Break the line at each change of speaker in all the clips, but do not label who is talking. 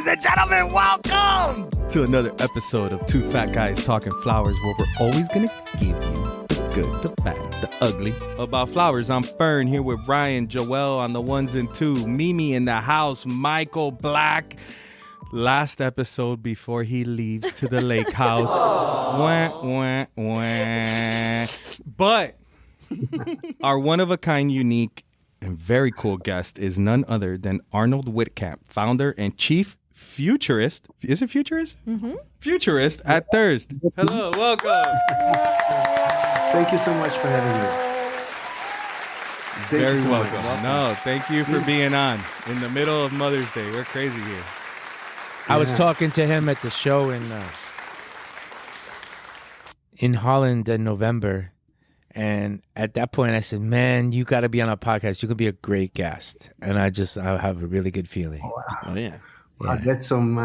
Ladies and gentlemen, welcome to another episode of Two Fat Guys Talking Flowers, where we're always going to give you the good, the bad, the ugly about flowers. I'm Fern here with Ryan, Joel on the ones and two, Mimi in the house, Michael Black. Last episode before he leaves to the lake house. Wah, wah, wah. But our one-of-a-kind, unique, and very cool guest is none other than Arnold Wittkamp, founder and chief futurist. Is it futurist? Mm-hmm. Futurist at Thursd. Hello, welcome.
Thank you so much for having me.
Very welcome. No, thank you for being on in the middle of Mother's Day. We're crazy here.
I was talking to him at the show in Holland in November. And at that point, I said, man, you got to be on a podcast. You could be a great guest. And I have a really good feeling.
Oh, wow.
Oh, yeah.
Wow, that's some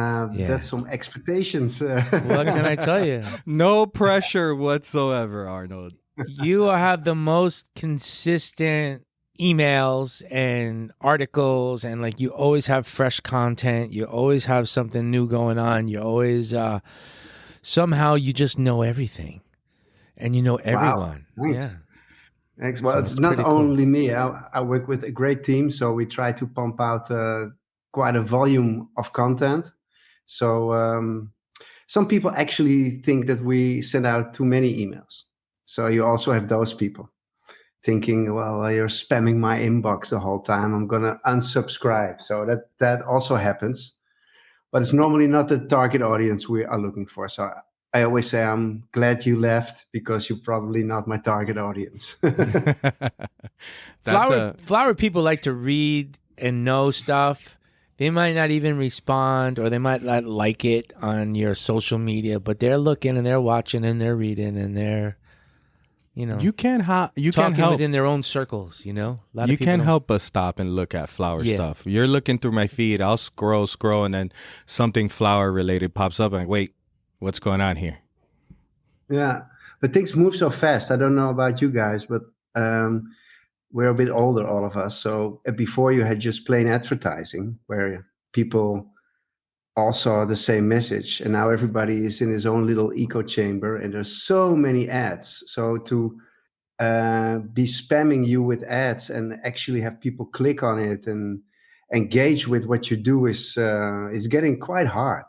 expectations.
What can I tell you?
No pressure whatsoever, Arnold.
You have the most consistent emails and articles, and like you always have fresh content. You always have something new going on. You always, somehow you just know everything. And you know everyone.
Wow.
Yeah.
Thanks. Well, it's not only me. I work with a great team, so we try to pump out quite a volume of content. So some people actually think that we send out too many emails. So you also have those people thinking, well, you're spamming my inbox the whole time. I'm going to unsubscribe. So that also happens. But it's normally not the target audience we are looking for. So I always say, I'm glad you left because you're probably not my target audience.
Flower people like to read and know stuff. They might not even respond, or they might not like it on your social media, but they're looking and they're watching and they're reading and they're,
you can't help
within their own circles.
You can't help but stop and look at flower stuff. You're looking through my feed. I'll scroll, and then something flower related pops up, and wait. What's going on here?
Yeah, but things move so fast. I don't know about you guys, but we're a bit older, all of us. So before you had just plain advertising where people all saw the same message. And now everybody is in his own little echo chamber and there's so many ads. So to be spamming you with ads and actually have people click on it and engage with what you do is getting quite hard.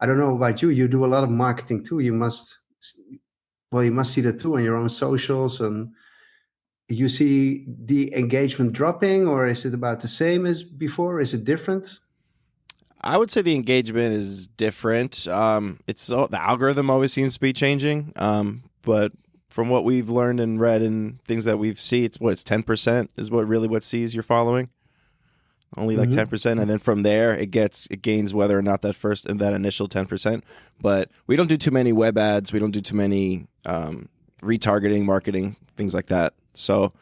I don't know about you. You do a lot of marketing too. You must see that too on your own socials. And you see the engagement dropping, or is it about the same as before? Is it different?
I would say the engagement is different. The algorithm always seems to be changing. But from what we've learned and read and things that we've seen, it's 10% is what sees you're following. Only like 10%, and then from there it gains whether or not that initial 10%. But we don't do too many web ads. We don't do too many retargeting, marketing, things like that. So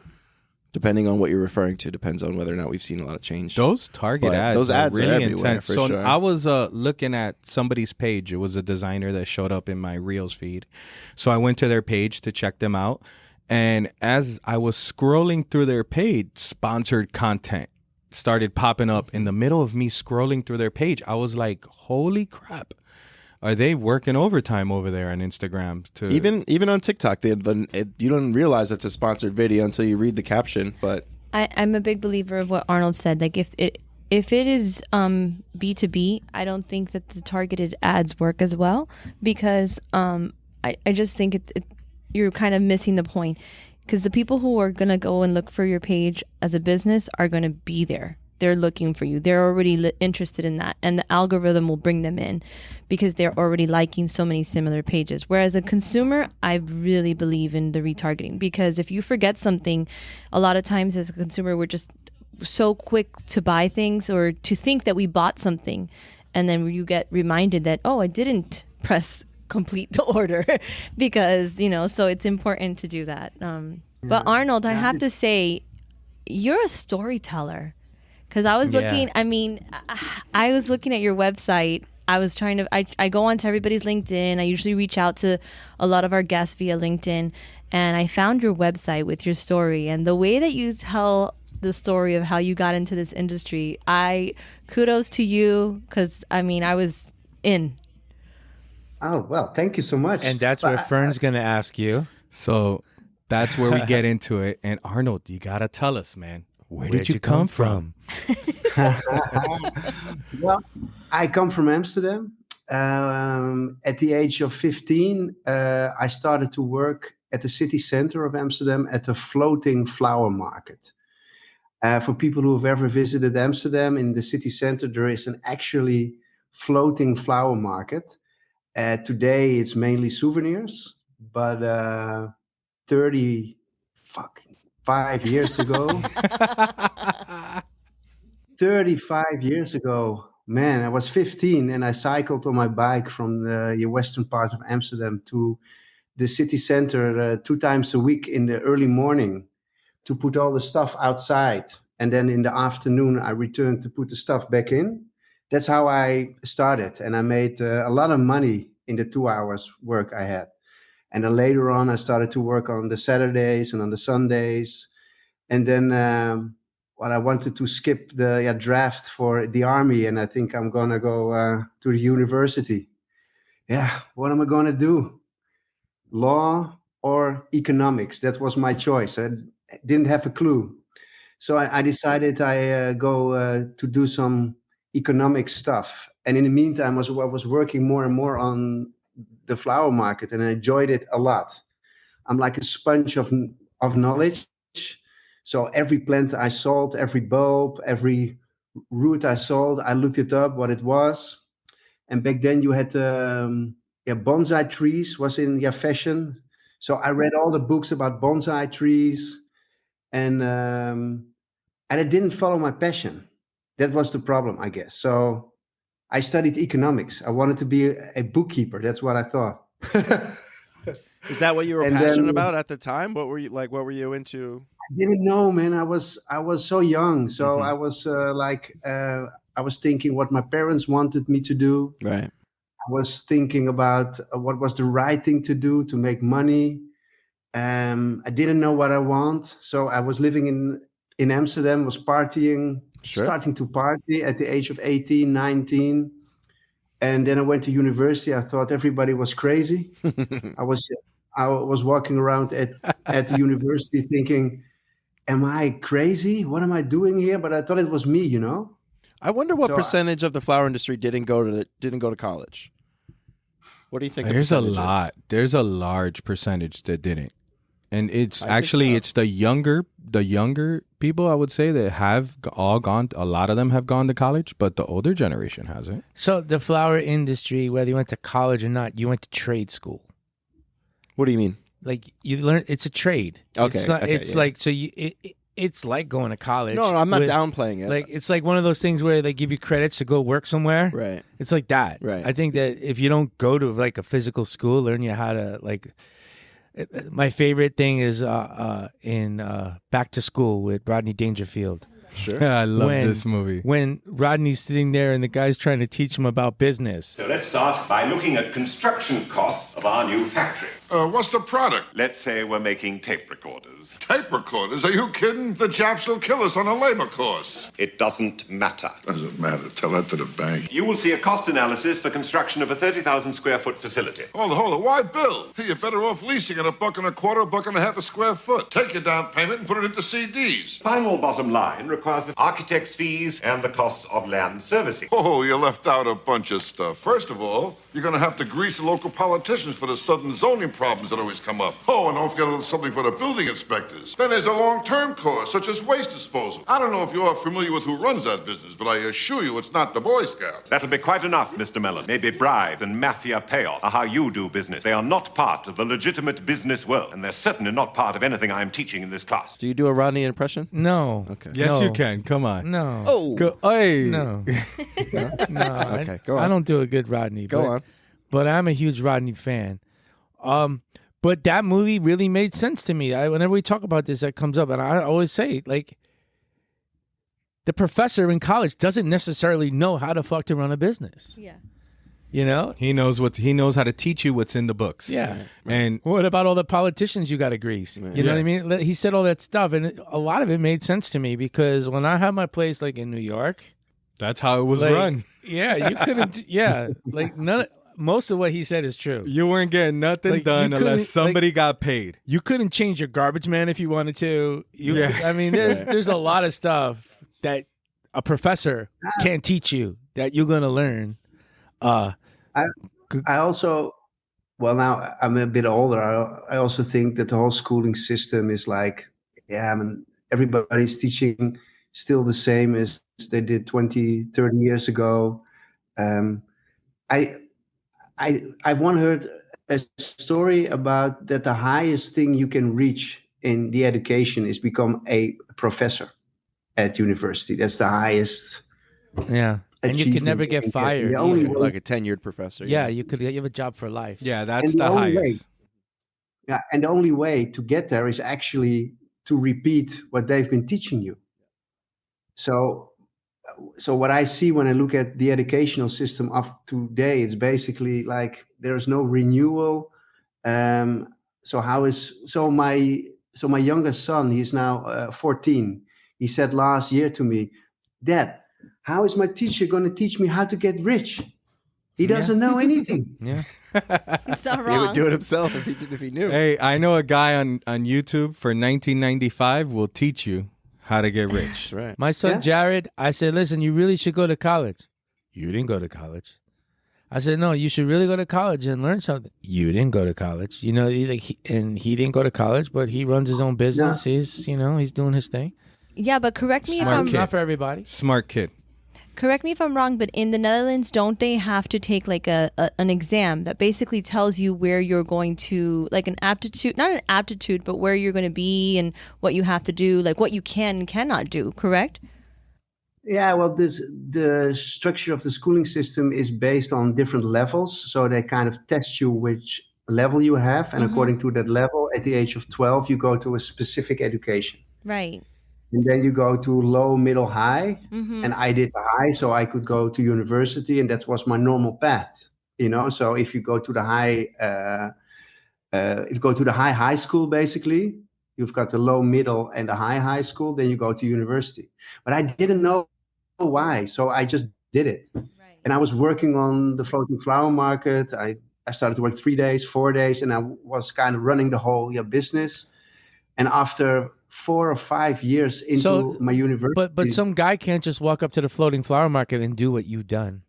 depending on what you're referring to, depends on whether or not we've seen a lot of change.
Those ads are really intense. So
sure.
I was looking at somebody's page. It was a designer that showed up in my Reels feed. So I went to their page to check them out, and as I was scrolling through their page, sponsored content started popping up in the middle of me scrolling through their page. I was like, holy crap. Are they working overtime over there on Instagram?
Even on TikTok, you don't realize it's a sponsored video until you read the caption. But
I'm a big believer of what Arnold said. Like if it is B2B, I don't think that the targeted ads work as well, because I just think you're kind of missing the point. Because the people who are going to go and look for your page as a business are going to be there. They're looking for you. They're already interested in that. And the algorithm will bring them in because they're already liking so many similar pages. Whereas a consumer, I really believe in the retargeting. Because if you forget something, a lot of times as a consumer, we're just so quick to buy things or to think that we bought something. And then you get reminded that, oh, I didn't press complete the order because, so it's important to do that. But Arnold, I have to say, you're a storyteller. Because I was looking, I was looking at your website. I go onto everybody's LinkedIn. I usually reach out to a lot of our guests via LinkedIn. And I found your website with your story. And the way that you tell the story of how you got into this industry. Kudos to you, because I mean, I was in.
Oh, well, thank you so much.
And that's
But
where Fern's going to ask you.
So that's where we get into it. And Arnold, you got to tell us, man. Where'd you come from?
Well, I come from Amsterdam. At the age of 15, I started to work at the city center of Amsterdam at the floating flower market. For people who have ever visited Amsterdam, in the city center, there is an actually floating flower market. Today, it's mainly souvenirs, but 35 years ago, 35 years ago, man, I was 15 and I cycled on my bike from the western part of Amsterdam to the city center 2 times a week in the early morning to put all the stuff outside. And then in the afternoon, I returned to put the stuff back in. That's how I started. And I made a lot of money in the 2 hours work I had. And then later on, I started to work on the Saturdays and on the Sundays. And then, I wanted to skip the draft for the army. And I think I'm going to go to the university. Yeah, what am I going to do? Law or economics? That was my choice. I didn't have a clue. So I decided I go to do some economic stuff. And in the meantime, I was working more and more on the flower market, and I enjoyed it a lot. I'm like a sponge of knowledge. So every plant I sold, every bulb, every root I sold, I looked it up, what it was. And back then you had bonsai trees was in fashion. So I read all the books about bonsai trees, and I didn't follow my passion. That was the problem, I guess. So I studied economics. I wanted to be a bookkeeper. That's what I thought.
Is that what you were passionate about at the time? What were you like? What were you into?
I didn't know, man. I was so young. So I was I was thinking what my parents wanted me to do.
Right.
I was thinking about what was the right thing to do to make money. I didn't know what I want. So I was living in Amsterdam, was partying, starting to party at the age of 18, 19. And then I went to university. I thought everybody was crazy. I was walking around at the university thinking, am I crazy? What am I doing here? But I thought it was me,
I wonder what percentage of the flower industry didn't go to college. What do you think?
There's a lot. There's a large percentage that didn't. And it's actually it's the younger people, I would say, that have all gone. A lot of them have gone to college, but the older generation hasn't.
So the flower industry, whether you went to college or not, you went to trade school.
What do you mean?
Like you learn, it's a trade.
Okay,
it's not.
okay,
it's like so you. It's like going to college.
No, I'm not downplaying it.
Like it's like one of those things where they give you credits to go work somewhere.
Right.
It's like that.
Right.
I think that if you don't go to like a physical school, learn you how to like. My favorite thing is in Back to School with Rodney Dangerfield.
Sure.
Yeah, I love this movie.
When Rodney's sitting there and the guy's trying to teach him about business.
So let's start by looking at construction costs of our new factory.
What's the product?
Let's say we're making tape recorders.
Tape recorders? Are you kidding? The Japs will kill us on a labor course.
It doesn't matter.
Doesn't matter. Tell that to the bank.
You will see a cost analysis for construction of a 30,000 square foot facility.
Hold it. Why bill? Hey, you're better off leasing at $1.25, $1.50 a square foot. Take your down payment and put it into CDs.
Final bottom line requires the architect's fees and the costs of land servicing.
Oh, you left out a bunch of stuff. First of all, you're going to have to grease the local politicians for the sudden zoning problems that always come up. Oh, and don't forget something for the building inspectors. Then there's a long-term cost, such as waste disposal. I don't know if you're familiar with who runs that business, but I assure you it's not the Boy Scouts.
That'll be quite enough, Mr. Mellon. Maybe bribes and mafia payoff are how you do business. They are not part of the legitimate business world, and they're certainly not part of anything I'm teaching in this class.
Do you do a Rodney impression?
No.
Okay.
Yes,
No.
you can. Come on.
No.
Oh.
Go, hey.
No. No.
Okay, go on.
I don't do a good Rodney.
Go on.
But I'm a huge Rodney fan. But that movie really made sense to me. Whenever we talk about this, that comes up, and I always say, like, the professor in college doesn't necessarily know how the fuck to run a business.
Yeah.
You know?
He knows how to teach you what's in the books.
Yeah.
And
What about all the politicians you got to grease? You know what I mean? He said all that stuff, and a lot of it made sense to me because when I had my place like in New York,
that's how it was
like,
run.
Yeah, you couldn't. Yeah, like most of what he said is true.
You weren't getting nothing
Like,
done
you couldn't-
unless somebody
like-
got paid.
You couldn't change your garbage man if you wanted to.
Yeah.
I mean, there's a lot of stuff that a professor can't teach you that you're gonna learn.
I also, well, now I'm a bit older. I also think that the whole schooling system is like, I mean, everybody's teaching still the same as they did 20, 30 years ago. I've once heard a story about that the highest thing you can reach in the education is become a professor at university. That's the highest.
Yeah, and you could never get fired.
The only
either.
way-
Like a tenured professor.
Yeah, you have a job for life.
Yeah, that's
And
the
the only way-
highest.
Yeah, and the only way to get there is actually to repeat what they've been teaching you. So what I see when I look at the educational system of today, it's basically like there's no renewal. So my youngest son, he's now 14. He said last year to me, "Dad, how is my teacher going to teach me how to get rich? He doesn't know anything."
Yeah.
It's not
He
wrong.
would do it himself if he knew.
Hey, I know a guy on YouTube for $19.95 will teach you how to get rich.
That's right.
My son
Yeah.
Jared, I said, listen, you really should go to college. You didn't go to college. I said, no, you should really go to college and learn something. You didn't go to college. You know, he didn't go to college, but he runs his own business. He's doing his thing.
Yeah, but correct me if
Smart
I'm
kid.
Not for everybody.
Smart kid.
Correct me if I'm wrong, but in the Netherlands, don't they have to take like an exam that basically tells you where you're going to, like an aptitude, not an aptitude, but where you're going to be and what you have to do, like what you can and cannot do, correct?
Yeah, well, the structure of the schooling system is based on different levels. So they kind of test you which level you have. And according to that level, at the age of 12, you go to a specific education.
Right.
And then you go to low, middle, high. And I did high, so I could go to university, and that was my normal path. So if you go to the high school, basically, you've got the low, middle, and the high school. Then you go to university. But I didn't know why, so I just did it.
Right.
And I was working on the floating flower market. I started to work 3 days, 4 days, and I was kind of running the whole business. And after 4 or 5 years into my university,
But some guy can't just walk up to the floating flower market and do what you've done.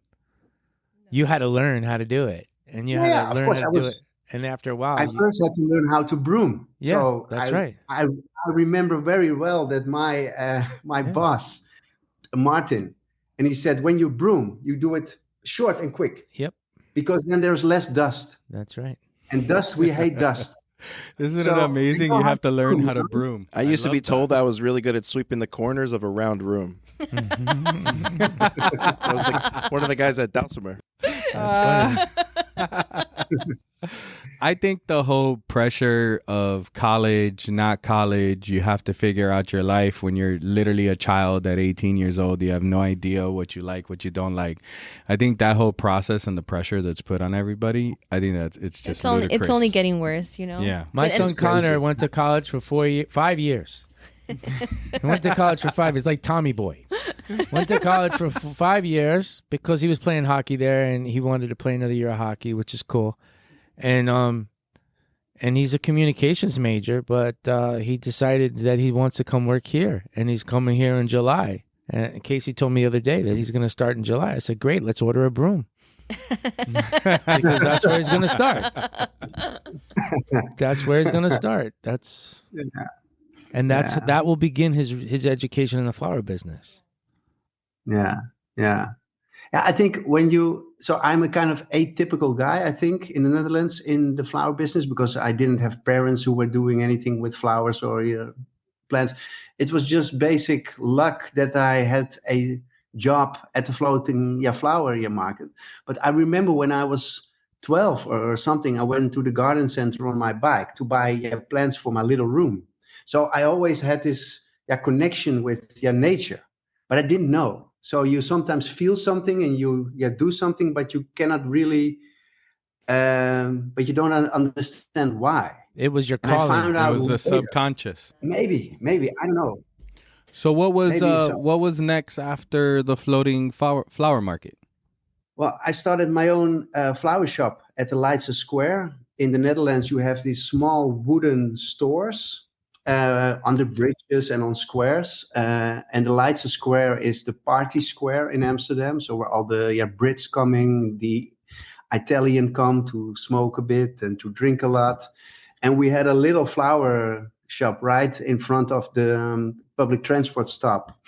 You had to learn how to do it, and you had to learn how to do it. And after a while,
I first had to learn how to broom.
Yeah,
So
that's
I,
right.
I remember very well that my boss, Martin, and he said, when you broom, you do it short and quick.
Yep,
Because then there's less dust.
that's right.
And dust, we hate dust.
Isn't
So,
it amazing?
you know
You
how
have to
to
learn
broom,
how to
right?
broom.
I used to be
love
told I was really good at sweeping the corners of a round room. I was one of the guys at Dulcimer.
I think the whole pressure of college, not college, you have to figure out your life when you're literally a child at 18 years old. You have no idea what you like, what you don't like. I think that whole process and the pressure that's put on everybody, I think it's just ludicrous.
It's only getting worse, you know?
Yeah.
My
But-
son Connor went to college for 5 years. He went to college for 5 years, like Tommy Boy. Went to college for 5 years because he was playing hockey there, and he wanted to play another year of hockey, which is cool. And he's a communications major, but he decided that he wants to come work here, and he's coming here in July. And Casey told me the other day that he's going to start in July. I said, great, let's order a broom. Because that's where he's going to start. That's where he's going to start. That will begin his education in the flower business.
Yeah. I think so I'm a kind of atypical guy, I think, in the Netherlands in the flower business, because I didn't have parents who were doing anything with flowers or plants. It was just basic luck that I had a job at the floating flower market. But I remember when I was 12 or something, I went to the garden center on my bike to buy plants for my little room. So I always had this connection with nature, but I didn't know. So you sometimes feel something and you do something, but you cannot really, but you don't understand why.
It was your
And I
calling.
found
It
out
was the
later.
subconscious.
Maybe, I don't know.
So what was
Maybe so.
what was next after the floating flower market?
Well, I started my own flower shop at the Leidse Square. In the Netherlands, you have these small wooden stores on the bridges and on squares. And the Leidse Square is the party square in Amsterdam. So where all the Brits coming, the Italian come to smoke a bit and to drink a lot. And we had a little flower shop right in front of the public transport stop.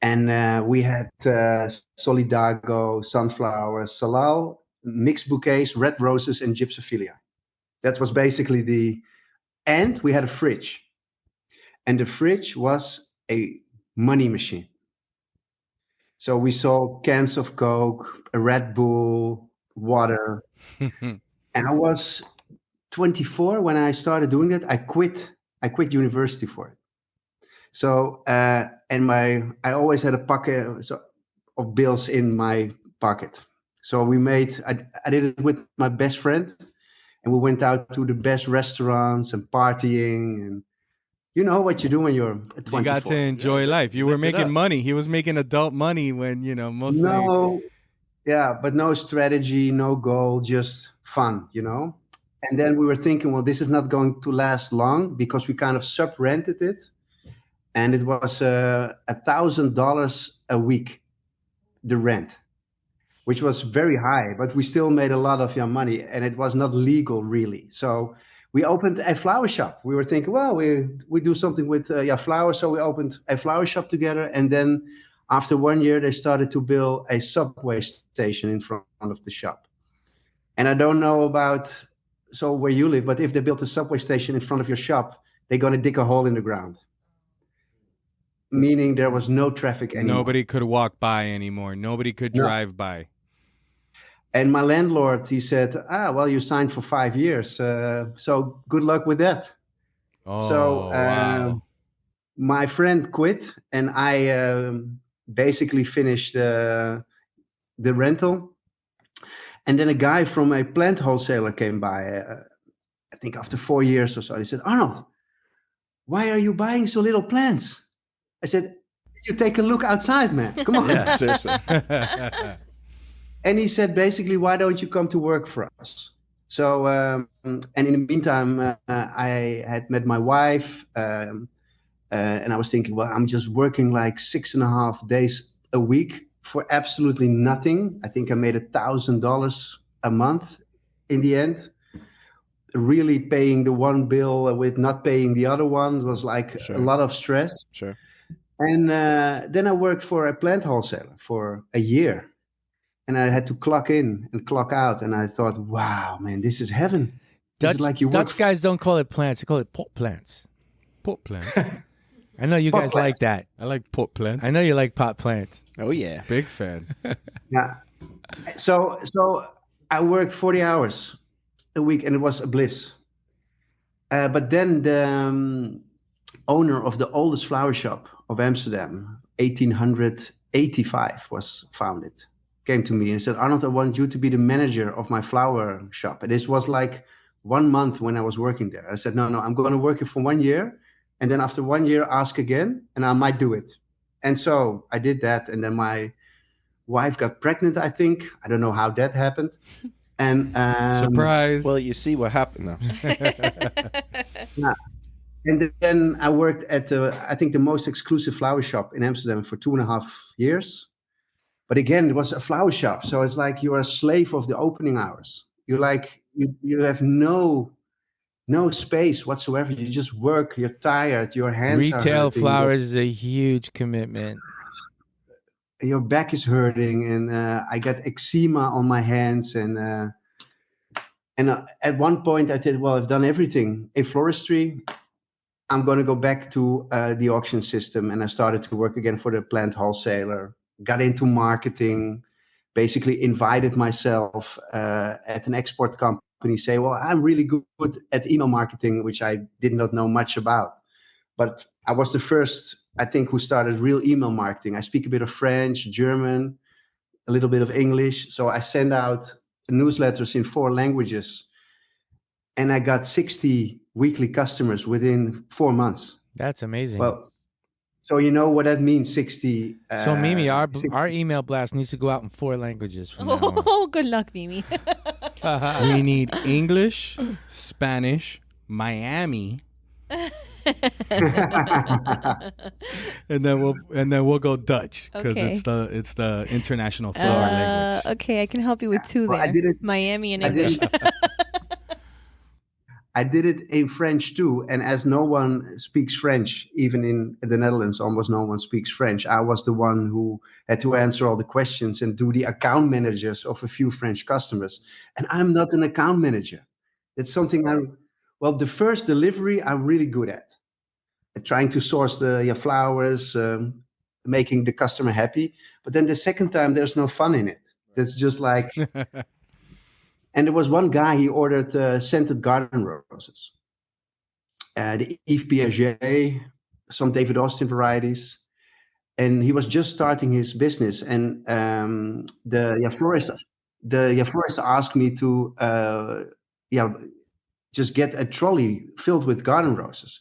And we had Solidago, sunflowers, salal, mixed bouquets, red roses, and gypsophilia. That was basically and we had a fridge. And the fridge was a money machine. So we sold cans of Coke, a Red Bull, water. And I was 24 when I started doing that. I quit university for it. So and I always had a pocket of bills in my pocket. So I did it with my best friend, and we went out to the best restaurants and partying, and you know what you do when you're 24.
You got to enjoy life. You were
lived it
making
up.
money. He was making adult money when, mostly.
No, yeah, but no strategy, no goal, just fun, And then we were thinking, well, this is not going to last long because we kind of sub-rented it. And it was $1,000 a week, the rent, which was very high, but we still made a lot of money, and it was not legal really. So we opened a flower shop. We were thinking, well, we do something with flowers. So we opened a flower shop together. And then after 1 year, they started to build a subway station in front of the shop. And I don't know about where you live, but if they built a subway station in front of your shop, they're going to dig a hole in the ground. Meaning there was no traffic anymore.
Nobody could walk by anymore. Nobody could drive by.
And my landlord, he said, well, you signed for 5 years. So good luck with that.
Oh,
So
wow.
my friend quit, and I basically finished the rental. And then a guy from a plant wholesaler came by, I think after 4 years or so. He said, Arnold, why are you buying so little plants? I said, did you take a look outside, man? Come on.
Yeah, seriously.
And he said, basically, why don't you come to work for us? So, and in the meantime, I had met my wife, and I was thinking, well, I'm just working like 6.5 days a week for absolutely nothing. I think I made $1,000 a month in the end. Really paying the one bill with not paying the other one was like a lot of stress.
Sure.
And then I worked for a plant wholesaler for a year. And I had to clock in and clock out. And I thought, wow, man, this is heaven. This is like you work
Dutch guys don't call it plants. They call it pot plants.
Pot plants.
I know you
Pot
guys
plants.
like that.
I like pot plants.
I know you like pot plants.
Oh, yeah.
Big fan.
Yeah. So I worked 40 hours a week, and it was a bliss. But then the owner of the oldest flower shop of Amsterdam, 1885 was founded, came to me and said, Arnold, I want you to be the manager of my flower shop. And this was like 1 month when I was working there. I said, no, I'm going to work it for 1 year. And then after 1 year, ask again, and I might do it. And so I did that. And then my wife got pregnant, I think. I don't know how that happened. And
Surprise.
Well, you see what happened now.
yeah. And then I worked at I think the most exclusive flower shop in Amsterdam for 2.5 years. But again, it was a flower shop. So it's like you're a slave of the opening hours. You're like, you have no space whatsoever. You just work, you're tired, your hands are
Retail
hurting,
flowers is a huge commitment.
your back is hurting, and I got eczema on my hands. And at one point I said, well, I've done everything. In floristry, I'm going to go back to the auction system. And I started to work again for the plant wholesaler, got into marketing, basically invited myself at an export company, say, well, I'm really good at email marketing, which I did not know much about. But I was the first I think, who started real email marketing. I speak a bit of French, German, a little bit of English. So I send out newsletters in 4 languages, and I got 60 weekly customers within 4 months.
That's amazing.
Well, so you know what that means, 60.
So Mimi, our
60.
email blast needs to go out in 4 languages from now on.
Oh, good luck, Mimi.
We need English, Spanish, Miami, and then we'll go Dutch because
Okay.
it's the international flower language.
Okay, I can help you with 2
Well,
there.
I did it-
Miami and
I
English.
I did it in French too, and as no one speaks French, even in the Netherlands, almost no one speaks French. I was the one who had to answer all the questions and do the account managers of a few French customers. And I'm not an account manager. It's something the first delivery I'm really good at trying to source the flowers, making the customer happy. But then the second time, there's no fun in it. It's just like. And there was one guy, he ordered scented garden roses. The Yves Piaget, some David Austin varieties. And he was just starting his business. And the florist asked me to just get a trolley filled with garden roses.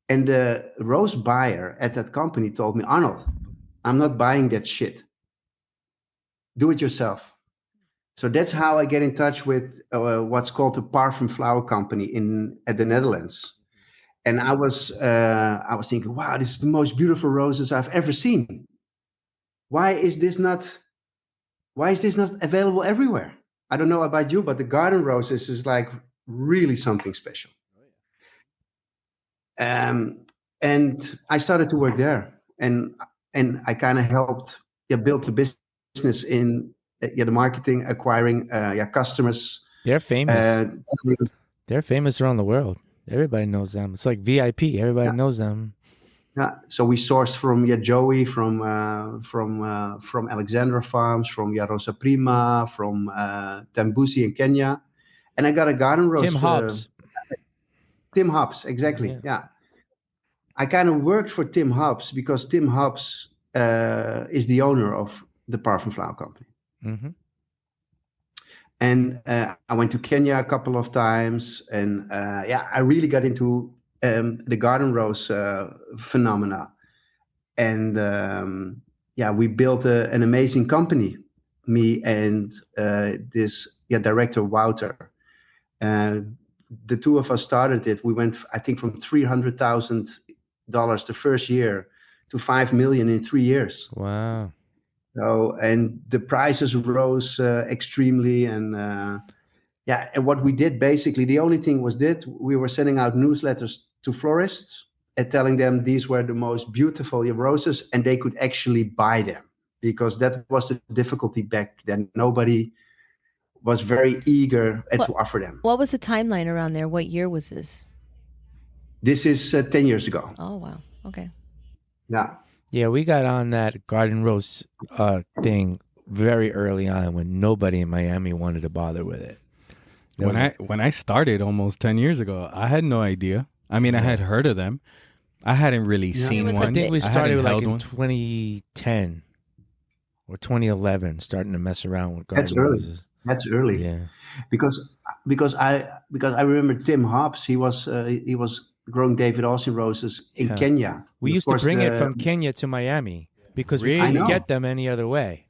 And the rose buyer at that company told me, Arnold, I'm not buying that shit. Do it yourself. So that's how I get in touch with what's called the Perfum Flower Company at the Netherlands. And I was thinking, wow, this is the most beautiful roses I've ever seen. Why is this not available everywhere? I don't know about you, but the garden roses is like really something special. And I started to work there, and I kind of helped build the business in the marketing, acquiring customers.
They're famous. They're famous around the world. Everybody knows them. It's like VIP. Everybody knows them.
Yeah. So we sourced from Joey, from Alexandra Farms, from Rosa Prima, from Tambusi in Kenya, and I got a garden rose. Tim Hobbs, exactly. Yeah. I kind of worked for Tim Hobbs because Tim Hobbs is the owner of the Perfum Flower Company.
Mm-hmm.
And I went to Kenya a couple of times, and I really got into the garden rose phenomena. And we built an amazing company, me and this director, Wouter. The two of us started it. We went, I think, from $300,000 the first year to $5 million in 3 years.
Wow.
So, and the prices rose extremely, and and what we did basically, the only thing was that we were sending out newsletters to florists and telling them these were the most beautiful roses, and they could actually buy them, because that was the difficulty back then. Nobody was very eager to offer them.
What was the timeline around there? What year was this?
This is 10 years ago.
Oh, wow. Okay.
Yeah.
Yeah, we got on that garden rose thing very early on when nobody in Miami wanted to bother with it.
When I started almost 10 years ago, I had no idea. I mean, I had heard of them. I hadn't really seen one.
I think we started like in 2010 or 2011, starting to mess around with garden roses.
That's early.
Yeah.
Because I remember Tim Hobbs. He was growing David Austin roses in Kenya.
We used to bring it from Kenya to Miami because we couldn't get them any other way.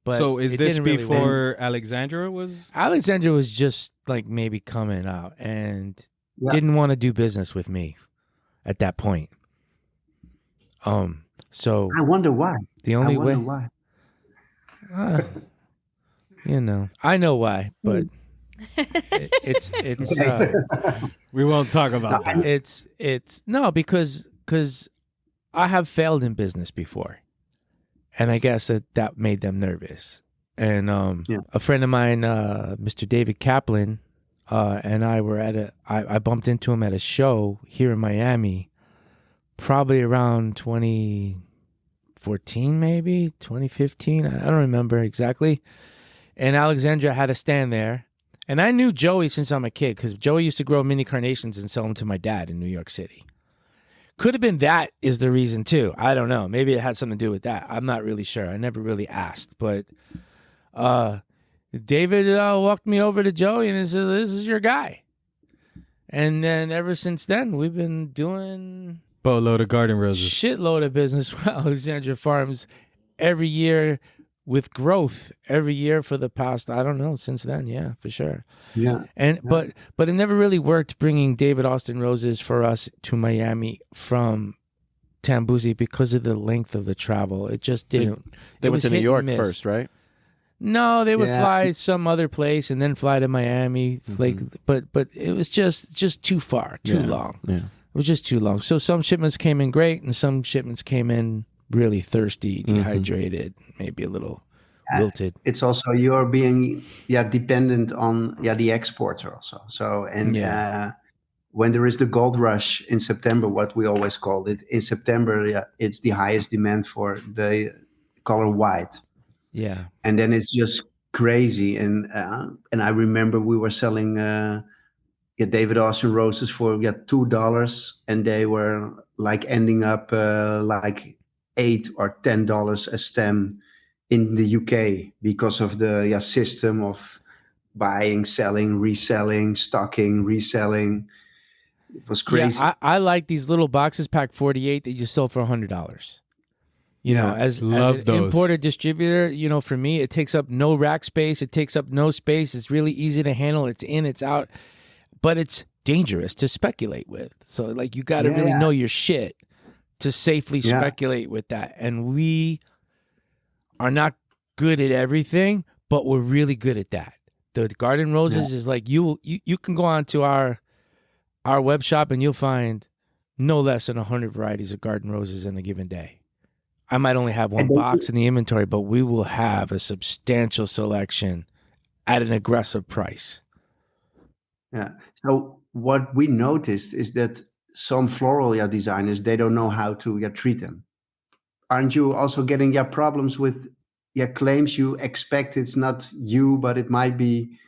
But
so is this before Alexandra was?
Alexandra was just like maybe coming out and didn't want to do business with me at that point. So
I wonder why.
The only way.
Why.
I know why, but it's
we won't talk about that.
It's no, because I have failed in business before, and I guess that made them nervous. And a friend of mine, Mr. David Kaplan, and I were I bumped into him at a show here in Miami, probably around 2014, maybe 2015. I don't remember exactly. And Alexandra had a stand there. And I knew Joey since I'm a kid, because Joey used to grow mini carnations and sell them to my dad in New York City. Could have been that is the reason too. I don't know. Maybe it had something to do with that. I'm not really sure. I never really asked, but David walked me over to Joey and he said, "This is your guy." And then ever since then, we've been doing
Boatload of garden roses.
shitload of business with Alexandria Farms every year with growth every year for the past, I don't know, since then. Yeah, for sure.
Yeah.
And but it never really worked bringing David Austin roses for us to Miami from Tambuzi because of the length of the travel. It just didn't.
They
it
went
was
to New
hit and
York
miss.
first, right?
No, they would
Yeah.
fly some other place and then fly to Miami. Like, but it was just too far, too long.
Yeah.
It was just too long. So some shipments came in great, and some shipments came in really thirsty, dehydrated, maybe a little wilted.
It's also you're being dependent on the exporter also. So and when there is the gold rush in September, what we always called it in September, it's the highest demand for the color white.
Yeah.
And then it's just crazy. And I remember we were selling David Austin roses for $2, and they were like ending up like $8 or $10 a stem in the UK because of the system of buying, selling, reselling, stocking, reselling. It was crazy.
Yeah, I like these little boxes, pack 48, that you sell for $100. You know, as
love
an
those.
importer distributor, you know, for me, it takes up no rack space. It takes up no space. It's really easy to handle. It's in, it's out, but it's dangerous to speculate with. So, like, you got to really know your shit to safely speculate with that. And we are not good at everything, but we're really good at that. The garden roses is like you can go on to our web shop and you'll find no less than 100 varieties of garden roses in a given day. I might only have one box in the inventory, but we will have a substantial selection at an aggressive price.
Yeah. So what we noticed is that some floral designers, they don't know how to treat them. Aren't you also getting problems with claims you expect it's not you, but it might be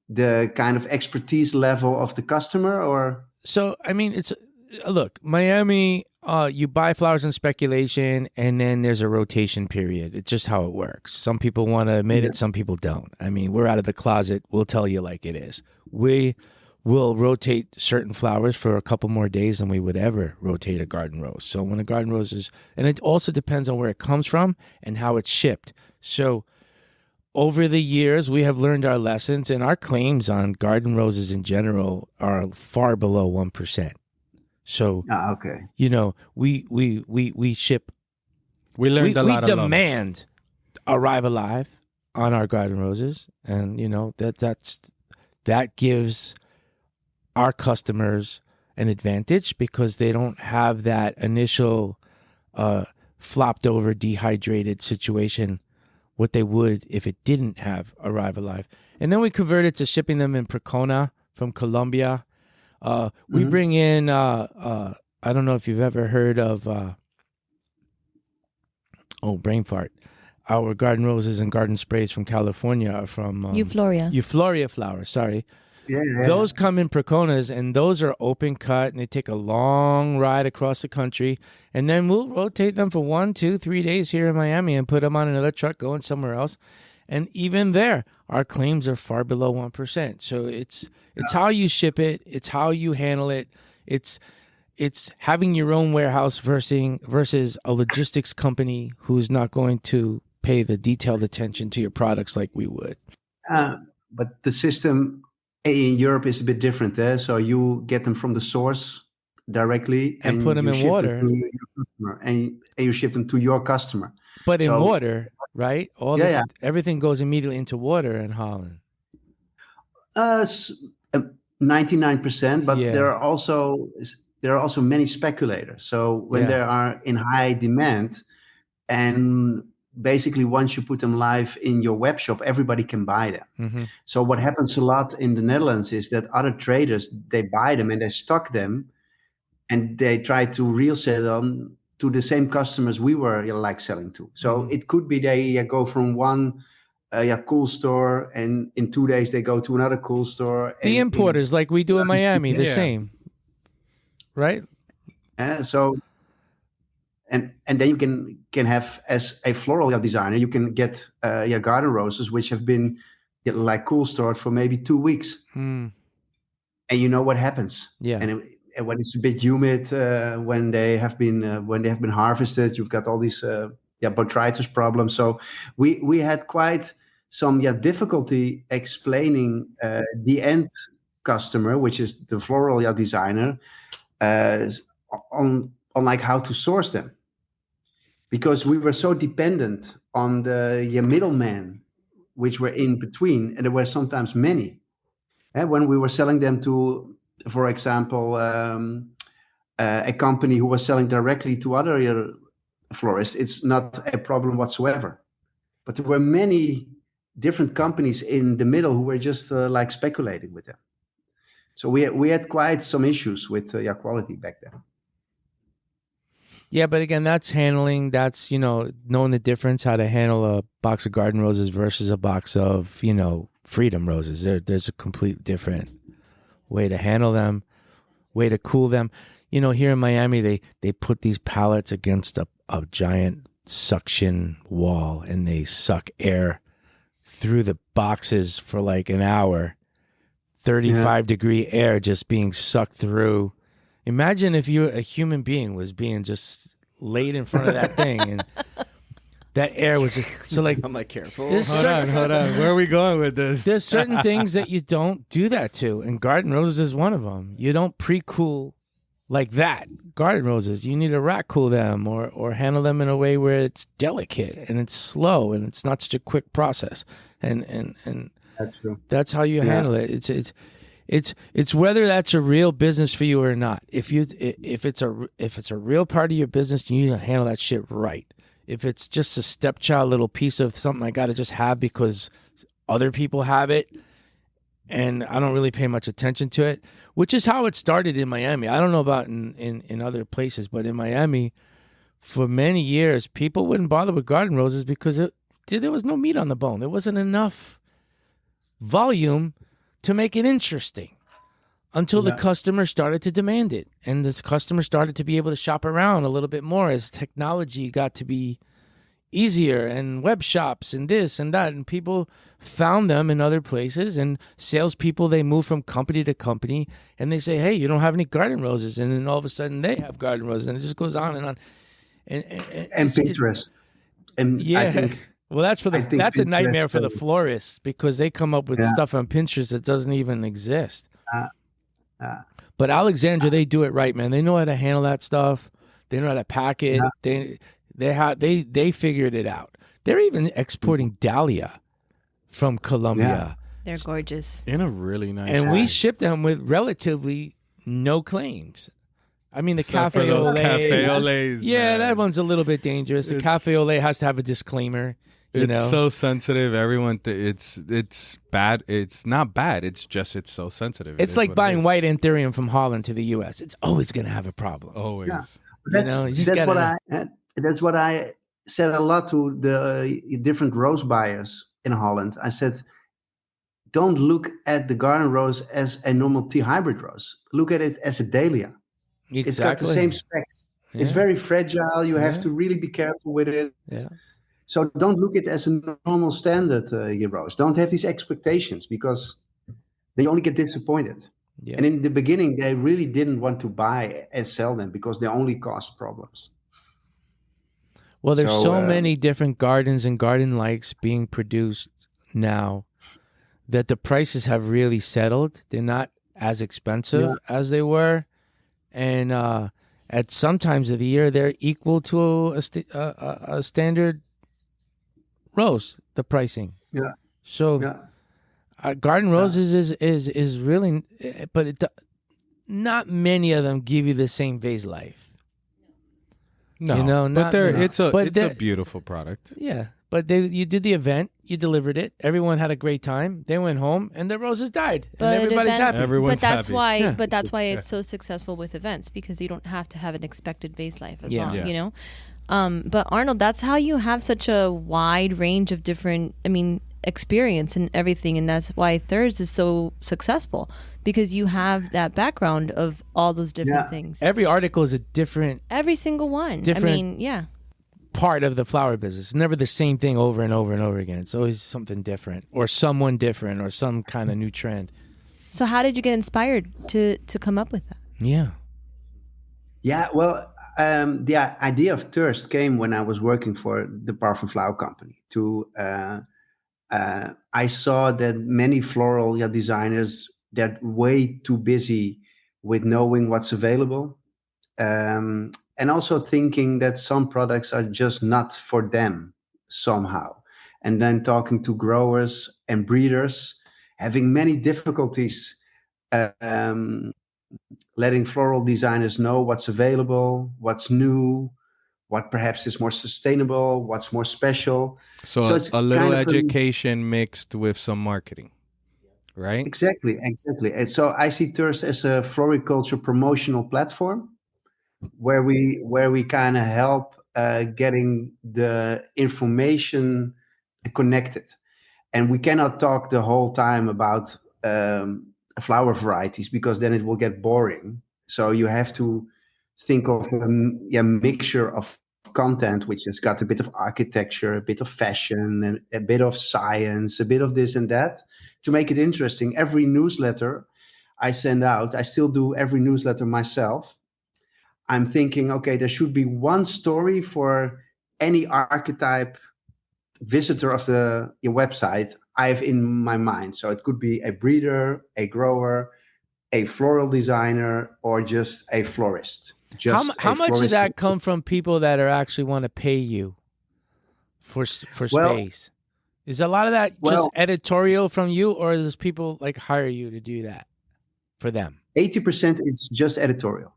the kind of expertise level of the customer? Or
So, I mean, it's look, Miami, you buy flowers in speculation, and then there's a rotation period. It's just how it works. Some people want to admit it, some people don't. I mean, we're out of the closet. We'll tell you like it is. We will rotate certain flowers for a couple more days than we would ever rotate a garden rose. So when a garden rose is, and it also depends on where it comes from and how it's shipped. So over the years, we have learned our lessons, and our claims on garden roses in general are far below 1%. So, you know, we ship.
We learned a lot of
We demand arrive alive on our garden roses, and you know that gives our customers an advantage because they don't have that initial flopped over, dehydrated situation what they would if it didn't have arrive alive. And then we converted to shipping them in Procona from Colombia. We bring in, I don't know if you've ever heard of, brain fart. Our garden roses and garden sprays from California are from Euphoria flowers, sorry.
Yeah.
Those come in Proconas, and those are open cut, and they take a long ride across the country. And then we'll rotate them for 1, 2, 3 days here in Miami and put them on another truck going somewhere else. And even there, our claims are far below 1%. So it's how you ship it. It's how you handle it. It's having your own warehouse versus a logistics company who's not going to pay the detailed attention to your products like we would.
But the system in Europe is a bit different. So you get them from the source directly
and put them
you
in
ship
water.
them to your customer, and you ship them to your customer.
But in water, right? Everything goes immediately into water in Holland.
99%, but there are also many speculators. So when they are in high demand, and basically once you put them live in your web shop, everybody can buy them.
Mm-hmm.
So what happens a lot in the Netherlands is that other traders, they buy them and they stock them, and they try to resell them to the same customers we were selling to. So it could be they go from one cool store, and in 2 days they go to another cool store.
The importers, like we do in Miami, the same, right?
So and then you can have, as a floral designer, you can get garden roses which have been like cool stored for maybe 2 weeks, and you know what happens.
Yeah.
And when it's a bit humid, when they have been harvested, you've got all these botrytis problems. So we had quite some difficulty explaining the end customer, which is the floral designer, on like how to source them, because we were so dependent on the middlemen which were in between, and there were sometimes many. And when we were selling them to, for example, a company who was selling directly to other florists, it's not a problem whatsoever. But there were many different companies in the middle who were just like speculating with them. So we had quite some issues with quality back then.
Yeah, but again, that's knowing the difference, how to handle a box of garden roses versus a box of, freedom roses. There's a complete different way to handle them, way to cool them. Here in Miami, they put these pallets against a giant suction wall, and they suck air through the boxes for like an hour, 35-degree air just being sucked through. Imagine if a human being was being just laid in front of that thing, and that air was just so like.
I'm like, careful.
Hold on. Where are we going with this?
There's certain things that you don't do that to, and garden roses is one of them. You don't pre-cool like that. Garden roses, you need to rack cool them or handle them in a way where it's delicate and it's slow and it's not such a quick process. And
That's true.
That's how you handle it. It's whether that's a real business for you or not. If it's a real part of your business, you need to handle that shit right. If it's just a stepchild little piece of something I got to just have because other people have it, and I don't really pay much attention to it, which is how it started in Miami. I don't know about in other places, but in Miami, for many years, people wouldn't bother with garden roses because there was no meat on the bone. There wasn't enough volume to make it interesting until the customer started to demand it. And the customer started to be able to shop around a little bit more as technology got to be easier, and web shops and this and that. And people found them in other places, and salespeople, they move from company to company and they say, hey, you don't have any garden roses. And then all of a sudden they have garden roses, and it just goes on and on.
And Pinterest. And I think,
well, that's that's a nightmare for the
Pinterest,
florists, because they come up with stuff on Pinterest that doesn't even exist. But Alexandra, they do it right, man. They know how to handle that stuff. They know how to pack it. They figured it out. They're even exporting dahlia from Colombia.
They're gorgeous.
In a really nice
And
way.
we ship them with relatively no claims. I mean, the
Except
cafe
for those
au lait.
cafe au laits,
Yeah,
man.
that one's a little bit dangerous. The cafe au lait has to have a disclaimer.
It's so sensitive. Everyone, it's bad. It's not bad. It's so sensitive.
It's like buying white anthurium from Holland to the U.S. It's always going to have a problem.
Always.
Yeah. That's what I said a lot to the different rose buyers in Holland. I said, don't look at the garden rose as a normal tea hybrid rose. Look at it as a dahlia.
Exactly.
It's got the same specs.
Yeah.
It's very fragile. You have to really be careful with it.
Yeah.
So don't look at it as a normal standard rose. Don't have these expectations, because they only get disappointed.
Yeah.
And in the beginning, they really didn't want to buy and sell them because they only caused problems.
Well, there's so many different gardens and garden likes being produced now that the prices have really settled. They're not as expensive as they were. And at some times of the year, they're equal to a standard rose, the pricing.
Yeah.
So garden roses is really, but not many of them give you the same vase life.
No, but it's a beautiful product.
Yeah, but you did the event, you delivered it, everyone had a great time, they went home, and the roses died, and everybody's happy.
Everyone's
that's
happy.
why.
Yeah.
But that's why it's so successful with events, because you don't have to have an expected vase life as long. You know. But Arnold, that's how you have such a wide range of different. I mean, experience and everything, and that's why Thursd is so successful, because you have that background of all those different things.
Every article is a different
Every single one.
Different-
I mean, yeah.
part of the flower business. It's never the same thing over and over and over again. It's always something different, or someone different, or some kind of new trend.
So how did you get inspired to come up with that?
Yeah.
Yeah, well, the idea of Thursd came when I was working for the Perfum Flower Company. I saw that many floral designers, they're way too busy with knowing what's available, and also thinking that some products are just not for them somehow. And then talking to growers and breeders, having many difficulties letting floral designers know what's available, what's new, what perhaps is more sustainable, what's more special.
So
it's
a little
kind of
education mixed with some marketing, right?
Exactly. And so I see Thursd as a floriculture promotional platform where we kind of help getting the information connected. And we cannot talk the whole time about flower varieties, because then it will get boring. So you have to think of a mixture of content, which has got a bit of architecture, a bit of fashion, a bit of science, a bit of this and that, to make it interesting. Every newsletter I send out, I still do every newsletter myself. I'm thinking, okay, there should be one story for any archetype visitor of your website I have in my mind. So it could be a breeder, a grower, a floral designer, or just a florist.
How much of that come from people that are actually want to pay you for space? Is a lot of that just editorial from you, or does people like hire you to do that for them?
80% is just editorial.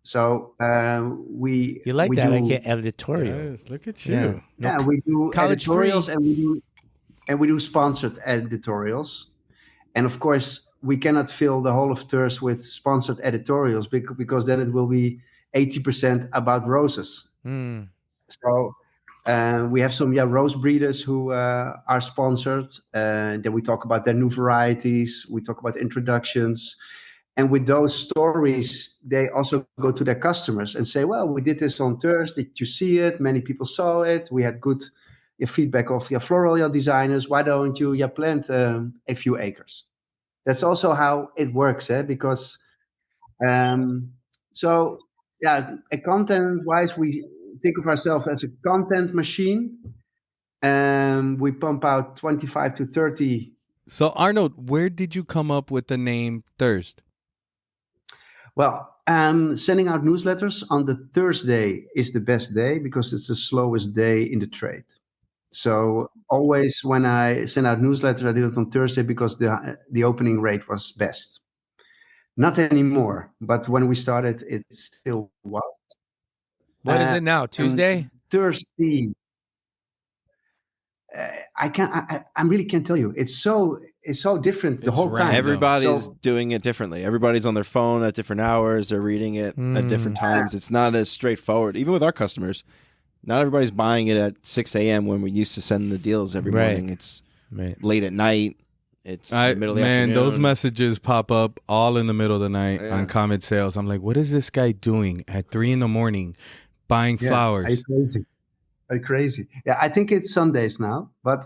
So we
You like
we
that?
do,
I get editorial.
Yes, look at you.
Yeah.
we do
college
editorials,
free.
and we do sponsored editorials. And of course, we cannot fill the whole of Thursd with sponsored editorials, because then it will be 80% about roses. So we have some rose breeders who are sponsored. Then we talk about their new varieties. We talk about introductions. And with those stories, they also go to their customers and say, well, we did this on Thursd. Did you see it? Many people saw it. We had good feedback of floral designers. Why don't you plant a few acres? That's also how it works, because content-wise, we think of ourselves as a content machine. We pump out 25 to 30.
So Arnold, where did you come up with the name Thursd?
Well, sending out newsletters on the Thursday is the best day, because it's the slowest day in the trade. So always when I send out newsletters, I did it on Thursday because the opening rate was best. Not anymore, but when we started, it still was.
What is it now? Tuesday?
Thursday. I really can't tell you. It's so different the whole time.
Everybody's doing it differently. Everybody's on their phone at different hours. They're reading it at different times. It's not as straightforward. Even with our customers, not everybody's buying it at 6 a.m. when we used to send the deals every morning. It's late at night. It's the middle of the afternoon.
Those messages pop up all in the middle of the night on comment sales. I'm like, what is this guy doing at 3 a.m. buying flowers?
Are crazy. Yeah, I think it's Sundays now, but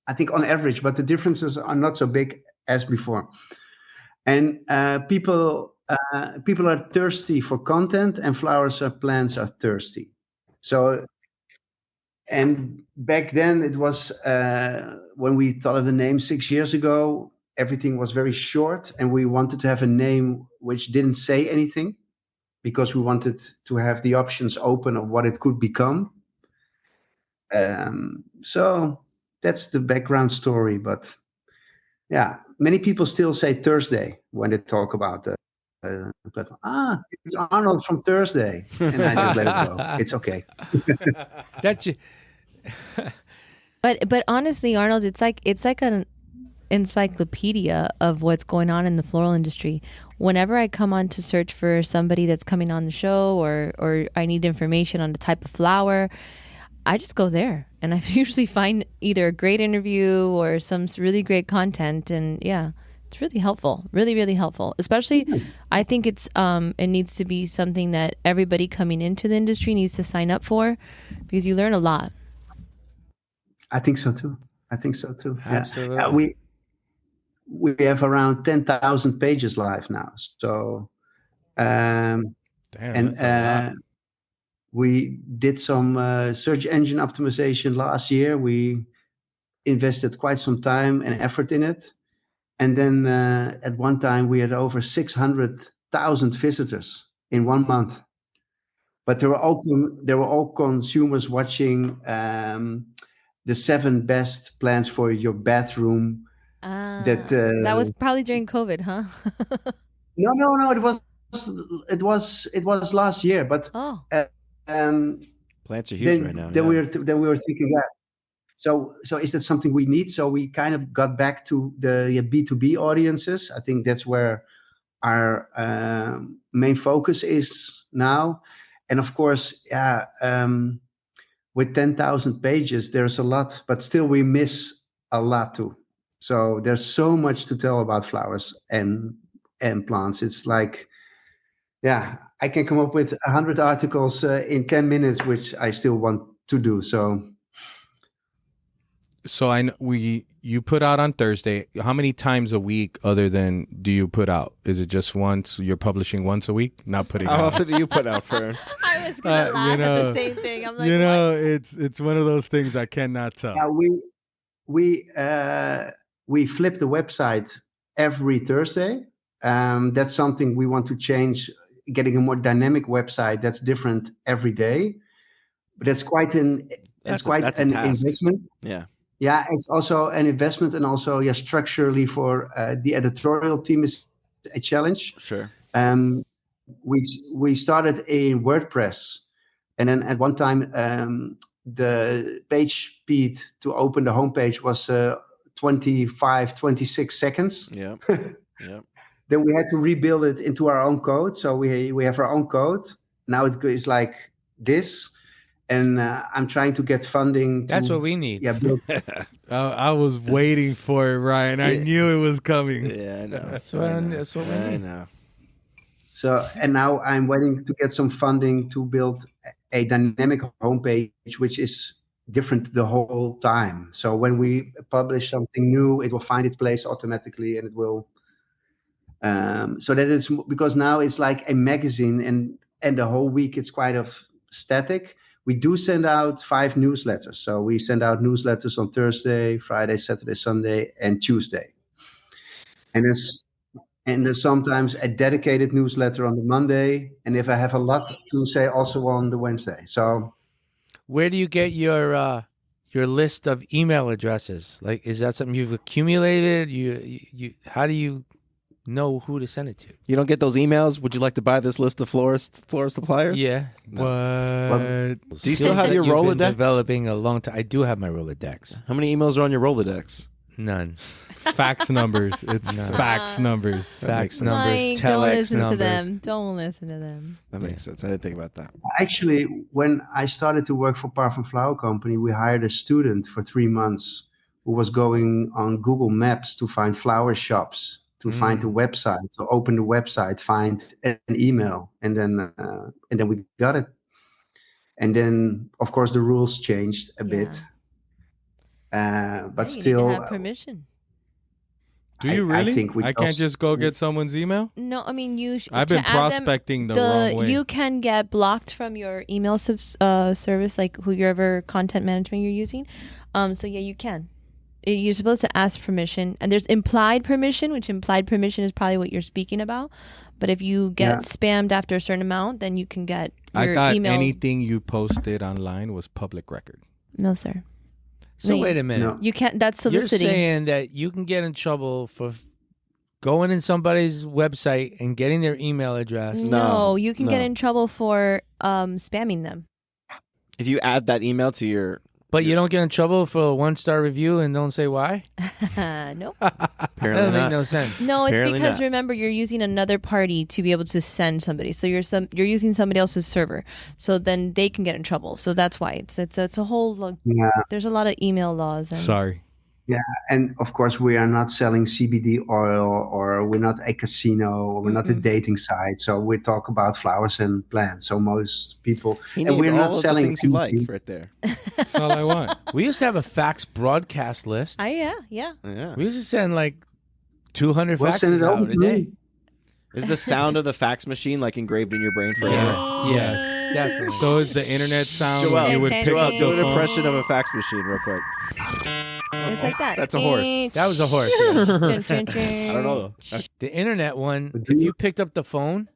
I think on average, but the differences are not so big as before. And people are thirsty for content, and plants are thirsty. So, and back then it was when we thought of the name 6 years ago, everything was very short, and we wanted to have a name which didn't say anything, because we wanted to have the options open of what it could become. So that's the background story. But yeah, many people still say Thursday when they talk about the platform. It's Arnold from Thursday, and I just let it go. It's okay.
That's you.
But honestly, Arnold, it's like an encyclopedia of what's going on in the floral industry. Whenever I come on to search for somebody that's coming on the show, or I need information on the type of flower, I just go there, and I usually find either a great interview or some really great content, and yeah, it's really helpful, really, really helpful. Especially, I think it needs to be something that everybody coming into the industry needs to sign up for, because you learn a lot.
I think so too.
Absolutely.
Yeah. We have around 10,000 pages live now. So,
Damn,
and
that's a lot.
we did some search engine optimization last year. We invested quite some time and effort in it. And then at one time we had over 600,000 visitors in 1 month. But they were all consumers watching the 7 best plans for your bathroom. That
That was probably during COVID, huh?
no, it was last year. But
Oh,
Plants are huge right now. Yeah.
we were thinking, yeah. So is that something we need? So we kind of got back to the B2B audiences. I think that's where our main focus is now. And of course, yeah, with 10,000 pages, there's a lot, but still we miss a lot too. So there's so much to tell about flowers and plants. It's like, yeah, I can come up with 100 articles in 10 minutes, which I still want to do. So
So you put out on Thursday. How many times a week other than do you put out? Is it just once? You're publishing once a week, not putting
How
out.
often do you put out, Fern?
I was gonna laugh
you know,
at the same thing. I'm like,
You know,
what?
it's one of those things I cannot tell.
yeah, we flip the website every Thursday. That's something we want to change, getting a more dynamic website that's different every day. But that's quite an
That's a task.
investment.
Yeah.
Yeah, it's also an investment, and also structurally for the editorial team is a challenge.
Sure.
We started in WordPress, and then at one time the page speed to open the homepage was 26 seconds.
Yeah. Yeah.
Then we had to rebuild it into our own code. So we have our own code. Now it is like this. And I'm trying to get funding.
That's what we need.
Yeah, build.
I was waiting for it, Ryan. I knew it was coming.
Yeah, I know.
That's what we
I
need.
know.
So, and now I'm waiting to get some funding to build a dynamic homepage, which is different the whole time. So when we publish something new, it will find its place automatically, and it will. So that it's because now it's like a magazine, and the whole week it's quite of static. We do send out 5 newsletters. So we send out newsletters on Thursday, Friday, Saturday, Sunday, and Tuesday. And there's sometimes a dedicated newsletter on the Monday. And if I have a lot to say, also on the Wednesday. So
Where do you get your list of email addresses? Like, is that something you've accumulated? You how do you know who to send it to?
You don't get those emails? Would you like to buy this list of florist suppliers?
Yeah.
What?
Do you still have your
You've been
Rolodex?
Developing a long time. I do have my Rolodex.
How many emails are on your Rolodex?
None.
Fax numbers. It's fax numbers.
Fax
sense.
numbers,
Mike, don't
telex
listen
numbers.
to them. Don't listen to them.
That makes sense. I didn't think about that.
actually, when I started to work for Perfum Flower Company, we hired a student for 3 months who was going on Google Maps to find flower shops, to find the website, to open the website, find an email, and then we got it. And then, of course, the rules changed a bit, but
Yeah, you
still,
need to have permission.
Do you
I
really?
think we
I can't just go get someone's email?
No, I mean
I've been prospecting the wrong way.
You can get blocked from your email service, like whoever content management you're using. So yeah, you can. You're supposed to ask permission, and there's implied permission, which implied permission is probably what you're speaking about. But if you get spammed after a certain amount, then you can get your
I thought
email.
anything you posted online was public record.
No, sir.
So wait a minute.
No.
You can't. That's
You're
soliciting.
saying that you can get in trouble for going in somebody's website and getting their email address.
No, you can get
no.
in trouble for spamming them.
If you add that email to your
But you don't get in trouble for a 1-star review and don't say why?
Nope.
That
Apparently
doesn't make
not.
no sense.
No, it's
Apparently
because
not.
remember you're using another party to be able to send somebody. So you're using somebody else's server. So then they can get in trouble. So that's why it's a whole there's a lot of email laws. And
Sorry.
Yeah, and of course we are not selling CBD oil, or we're not a casino, or we're not a dating site. So we talk about flowers and plants. So most people,
He
and
named
we're
all
not
of the
selling
things you like
anything.
right there.
That's all I want.
We used to have a fax broadcast list.
yeah.
Yeah.
We used to send like 200
Well, send
faxes
it over
out a
to
day.
me.
Is the sound of the fax machine like engraved in your brain forever?
Yes, definitely.
So is the internet sound
Joel,
when you would pick up
do
the
an
phone?
impression of a fax machine real quick.
It's like that.
That's a horse.
That was a horse. Yeah.
I
I don't know though.
The internet one,
But
if
do
you
you-
picked up the phone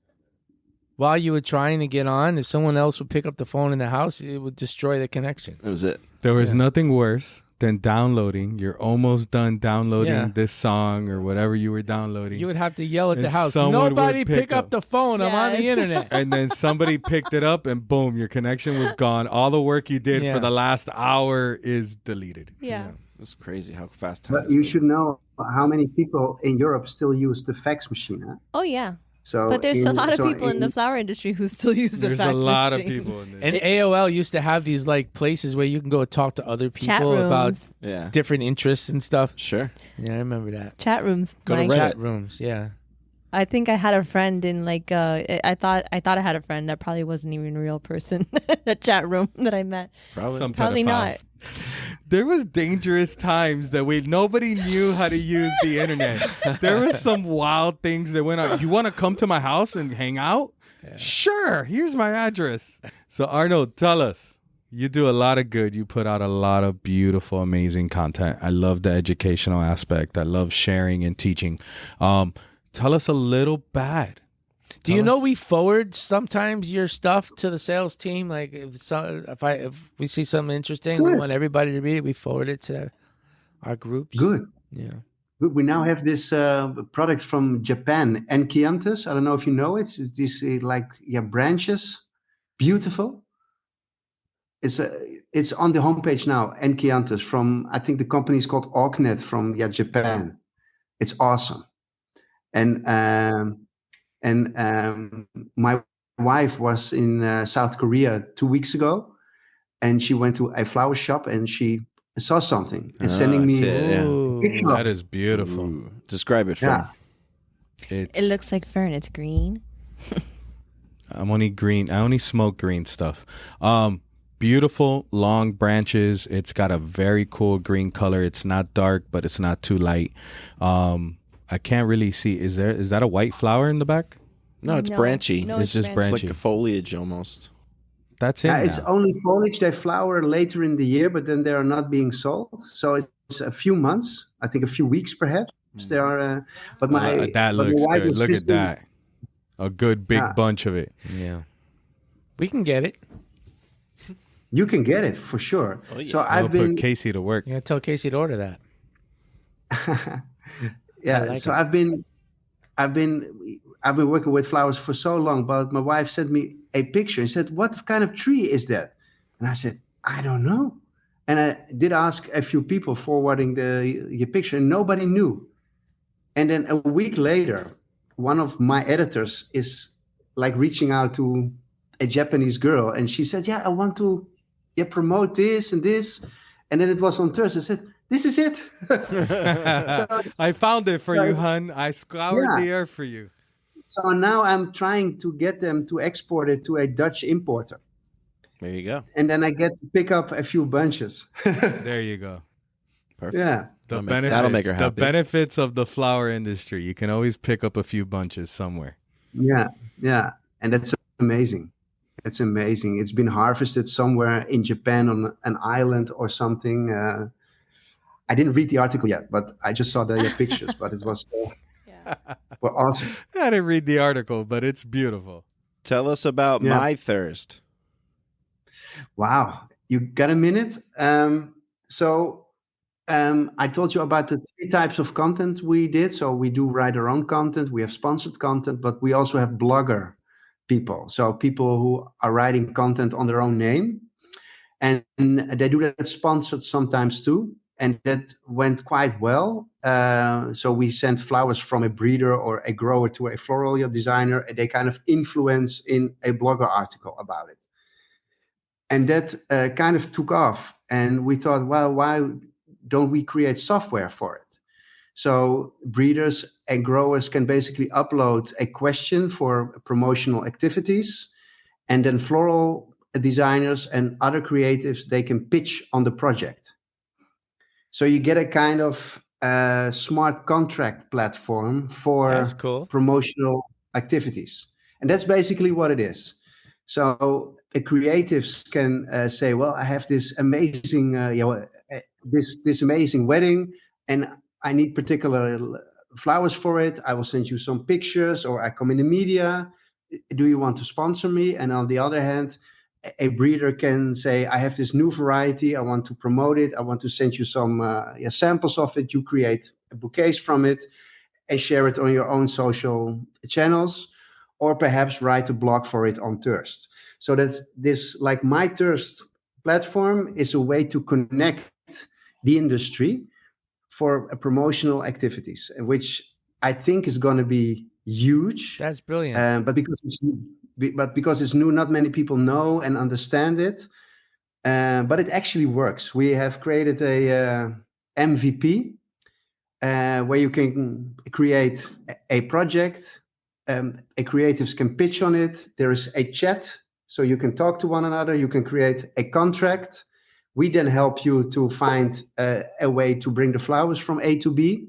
while you were trying to get on, if someone else would pick up the phone in the house, it would destroy the connection.
That was it.
There was
Yeah.
nothing worse than downloading. You're almost done downloading
Yeah.
this song or whatever you were downloading.
You would have to yell at the
And
house,
someone would
nobody
pick
pick up
up.
the phone. I'm on the
Yes.
internet.
and then somebody picked it up and boom, your connection was gone. All the work you did
Yeah.
for the last hour is deleted.
Yeah.
It's crazy how fast time
But
is
you
moving.
should know how many people in Europe still use the fax machine. Huh?
Oh yeah.
So,
But there's a lot of
so
people in the flower industry who still use the
There's
fax
a lot of
machine.
people in this.
And AOL used to have these like places where you can go talk to other
Chat
people about
rooms.
Yeah.
different interests and stuff.
Sure.
Yeah, I remember that.
Chat rooms.
Go to
Mike.
Reddit.
Chat rooms, yeah.
I think I had a friend in like I thought I had a friend that probably wasn't even a real person. A chat room that I met.
Some
Probably
pedophile.
not.
There was dangerous times that nobody knew how to use the internet. There was some wild things that went on. You want to come to my house and hang out? Sure. Here's my address. So Arnold, tell us. You do a lot of good. You put out a lot of beautiful, amazing content. I love the educational aspect. I love sharing and teaching. Tell us a little bad.
Do you know we forward sometimes your stuff to the sales team? Like if we see something interesting, we
Good.
want everybody to read it. We forward it to our groups.
Good.
Yeah.
Good. We now have this product from Japan, Enkianthus. I don't know if you know it. It's these branches, beautiful. It's on the homepage now. Enkianthus from, I think the company is called Orknet from Japan. It's awesome. And my wife was in South Korea 2 weeks ago, and she went to a flower shop and she saw something and sending
I
me
see it, yeah.
Ooh.
picture of
That is beautiful.
Ooh. Describe it for
Yeah.
It's,
It looks like fern. It's green.
I'm only green. I only smoke green stuff. Beautiful long branches. It's got a very cool green color. It's not dark, but it's not too light. I can't really see. Is that a white flower in the back?
No, it's
No.
branchy.
No,
It's just
It's
branchy.
like a foliage almost.
That's it.
Yeah, it's
now.
only foliage. They flower later in the year, but then they are not being sold. So it's a few months, I think a few weeks perhaps. They are. But my
That
but my
looks
wife
good.
was
Look at
visiting-
that. A good big
Yeah.
bunch of it.
Yeah. We can get it.
You can get it for sure.
Oh, yeah.
So
We'll
I've been
put Casey to work.
You gotta tell Casey to order that.
yeah.
I like
So
it.
I've been working with flowers for so long, but my wife sent me a picture and said, "What kind of tree is that?" And I said, "I don't know." And I did ask a few people forwarding your picture, and nobody knew. And then a week later, one of my editors is like reaching out to a Japanese girl, and she said, "Yeah, I want to promote this and this." And then it was on Thursday. I said, "This is it."
I found it for
so
you,
it's-
hun. I scoured
Yeah.
the earth for you.
So now I'm trying to get them to export it to a Dutch importer.
There you go.
And then I get to pick up a few bunches.
There you go.
Perfect.
Yeah.
The
That'll make her
the
happy.
benefits of the flower industry. You can always pick up a few bunches somewhere.
Yeah. Yeah. And that's amazing. It's amazing. It's been harvested somewhere in Japan on an island or something. I didn't read the article yet, but I just saw the pictures, but it was well, awesome.
I didn't read the article, but it's beautiful.
Tell us about
Yeah.
My Thursd.
Wow. You got a minute? I told you about the 3 types of content we did. So we do write our own content. We have sponsored content, but we also have blogger people. So people who are writing content on their own name. and they do that sponsored sometimes too, and that went quite well. So we sent flowers from a breeder or a grower to a floral designer, and they kind of influence in a blogger article about it. And that kind of took off, and we thought, well, why don't we create software for it? So breeders and growers can basically upload a question for promotional activities, and then floral designers and other creatives, they can pitch on the project. So you get a kind of smart contract platform for
That's cool.
promotional activities. And that's basically what it is. So the creatives can say, well, I have this amazing, this amazing wedding, and I need particular flowers for it. I will send you some pictures, or I come in the media. Do you want to sponsor me? And on the other hand, a breeder can say, I have this new variety. I want to promote it. I want to send you some samples of it. You create bouquets from it and share it on your own social channels, or perhaps write a blog for it on Thursd. So that this, like my Thursd platform, is a way to connect the industry for promotional activities, which I think is going to be huge.
That's brilliant.
But because it's new, not many people know and understand it. But it actually works. We have created a MVP where you can create a project. A creatives can pitch on it. There is a chat, so you can talk to one another. You can create a contract. We then help you to find a way to bring the flowers from A to B.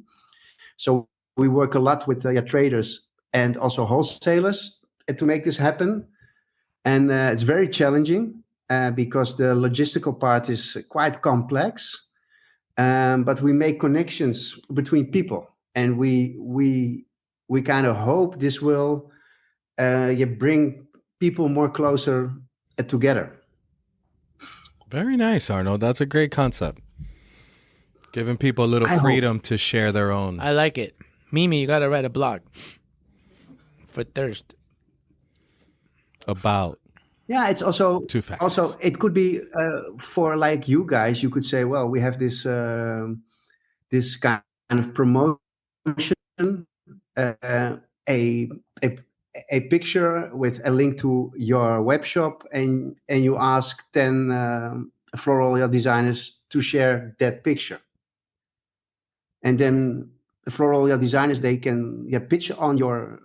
So we work a lot with traders and also wholesalers to make this happen. And it's very challenging because the logistical part is quite complex. But we make connections between people, and we kind of hope this will bring people more closer together.
Very nice, Arnold. That's a great concept. Giving people a little freedom to share their own.
I like it. Mimi, you got to write a blog for Thursd.
About.
Yeah, it's also
Two facts.
Also it could be for like you guys. You could say, well, we have this this kind of promotion, a picture with a link to your web shop, and you ask 10 floral designers to share that picture, and then the floral designers, they can pitch on your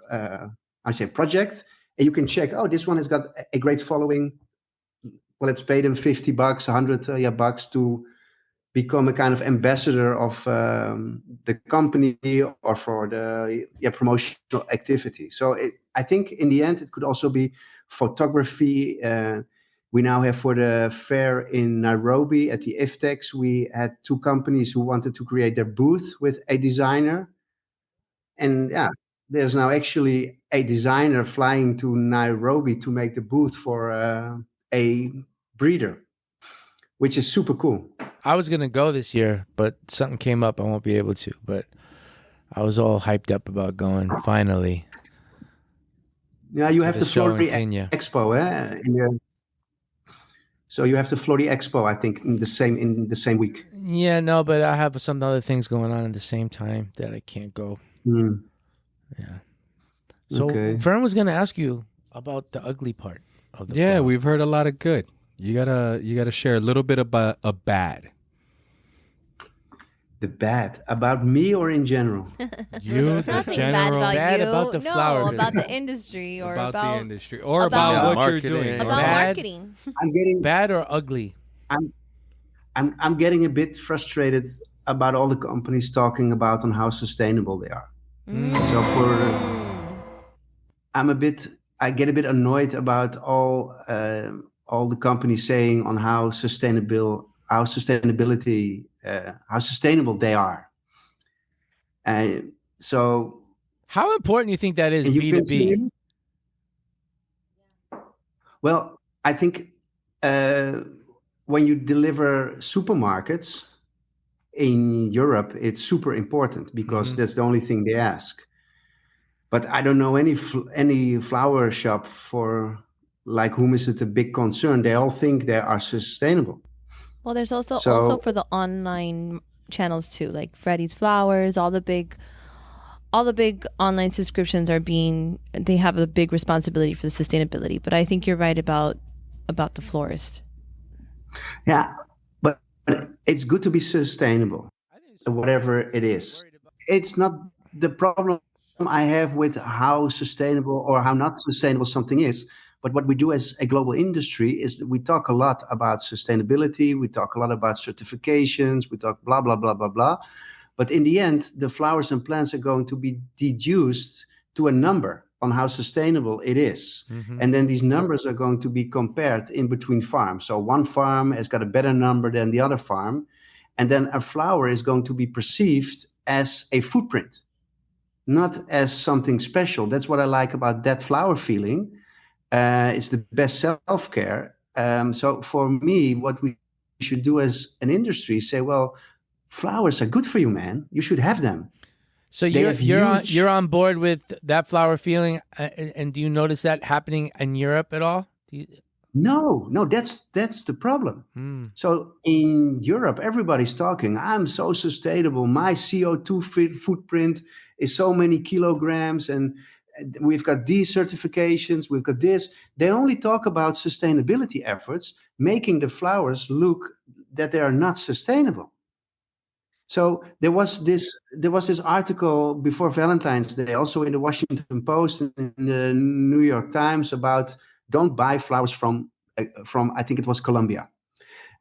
project. And you can check, oh, this one has got a great following. Well, let's pay them $50, $100 to become a kind of ambassador of the company or for the promotional activity. So I think in the end, it could also be photography. We now have, for the fair in Nairobi at the IFTEX, we had 2 companies who wanted to create their booth with a designer. And there's now actually a designer flying to Nairobi to make the booth for a breeder, which is super cool.
I was going to go this year, but something came up. I won't be able to, but I was all hyped up about going finally.
Yeah, you have the Flori Expo, so you have the Flori Expo, I think, in the same week.
Yeah, no, but I have some other things going on at the same time that I can't go. Yeah. So Vern was going to ask you about the ugly part of the flower.
We've heard a lot of good. You gotta share a little bit about a bad.
The bad about me or in general?
You, the general.
Bad
about the flower
about
business.
the industry, or
about the industry, or about what you're doing.
About marketing.
I'm getting
bad or ugly.
I'm getting a bit frustrated about all the companies talking about on how sustainable they are. So I get a bit annoyed about all the companies saying on how sustainable they are. So
how important do you think that is B2B?
Well, I think when you deliver supermarkets in Europe, it's super important because that's the only thing they ask. But I don't know any flower shop for like whom is it a big concern? They all think they are sustainable.
Well, there's also
So
for the online channels too, like Freddy's Flowers, all the big online subscriptions they have a big responsibility for the sustainability. But I think you're right about the florist.
yeah, but it's good to be sustainable, whatever it is. It's not the problem I have with how sustainable or how not sustainable something is. But what we do as a global industry is we talk a lot about sustainability. We talk a lot about certifications. We talk blah, blah, blah, blah, blah. But in the end, the flowers and plants are going to be deduced to a number on how sustainable it is.
Mm-hmm.
And then these numbers are going to be compared in between farms. So one farm has got a better number than the other farm. And then a flower is going to be perceived as a footprint, not as something special. That's what I like about that flower feeling. It's the best self-care. So for me, what we should do as an industry is say, well, flowers are good for you, man. You should have them.
So you're on board with that flower feeling, and do you notice that happening in Europe at all?
No, that's the problem. So in Europe, everybody's talking, I'm so sustainable. My CO2 footprint is so many kilograms, and we've got these certifications, we've got this. They only talk about sustainability efforts, making the flowers look that they are not sustainable. So there was this article before Valentine's Day, also in the Washington Post and in the New York Times, about don't buy flowers from I think it was Colombia.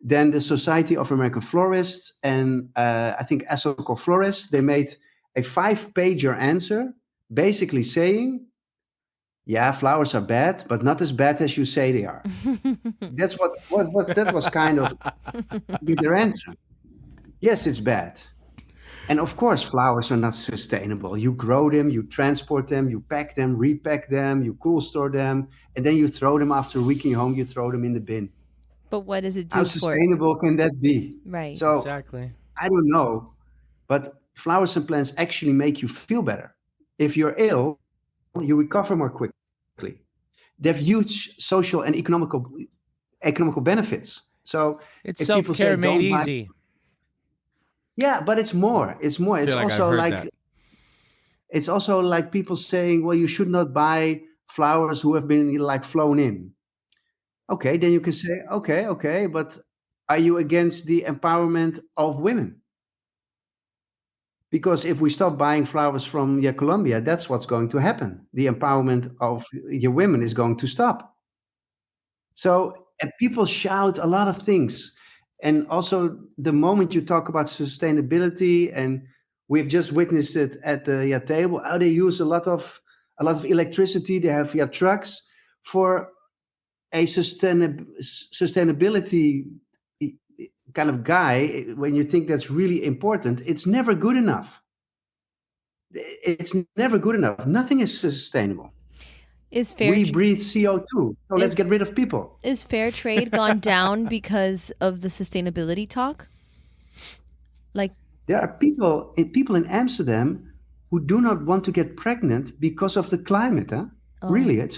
Then the Society of American Florists and I think Ethical Florists, they made a 5-pager answer, basically saying, yeah, flowers are bad, but not as bad as you say they are. That's what that was kind of their answer. Yes, it's bad. And of course, flowers are not sustainable. You grow them, you transport them, you pack them, repack them, you cool store them, and then you throw them after a week in your home, you throw them in the bin.
But what does it do
How
for
sustainable can that be?
Right.
So
Exactly.
I don't know, but flowers and plants actually make you feel better. If you're ill, you recover more quickly. They have huge social and economical benefits. So
It's
if people say,
self-care made
"Don't buy-"
easy.
Yeah, but it's more. It's more. It's
feel like I've
also
heard
like
that.
it's also like people saying, well, you should not buy flowers who have been like flown in. Okay, then you can say, okay, but are you against the empowerment of women? Because if we stop buying flowers from Colombia, that's what's going to happen. The empowerment of your women is going to stop. So people shout a lot of things. And also the moment you talk about sustainability, and we've just witnessed it at the table, how they use a lot of electricity. They have trucks for a sustainability kind of guy. When you think that's really important, it's never good enough. It's never good enough. Nothing is sustainable. We breathe CO2, so let's get rid of people.
Is fair trade gone down because of the sustainability talk? Like,
there are people in Amsterdam who do not want to get pregnant because of the climate. Huh? Oh. Really, it's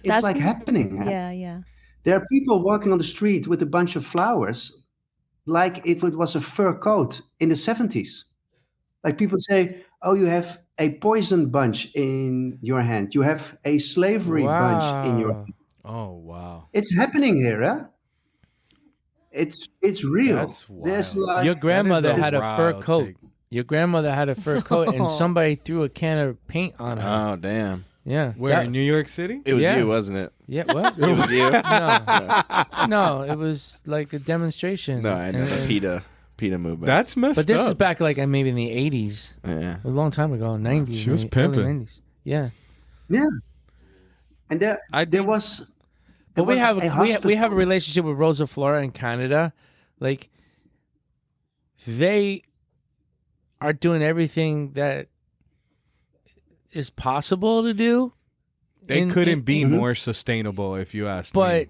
like happening. Huh?
Yeah.
There are people walking on the street with a bunch of flowers, like if it was a fur coat in the 70s. Like people say, oh, you have a poison bunch in your hand. You have a slavery bunch in your hand.
Oh, wow.
It's happening here, huh? It's real.
That's wild.
Your grandmother had a fur coat.
Take.
Your grandmother had a fur coat, and somebody threw a can of paint on her.
Oh, damn.
Yeah.
Where, in New York City?
It was you, wasn't it?
Yeah, what?
It was you?
No, it was like a demonstration.
No, I know. The PETA movement.
That's messed up.
But this is back like maybe in the 80s.
Yeah.
It was a long time ago, 90s.
She was
early
pimping.
90s. Yeah.
Yeah. And there was...
But we have a relationship with Rosa Flora in Canada. Like, they are doing everything that is possible to do.
They couldn't be more sustainable, if you ask me.
But,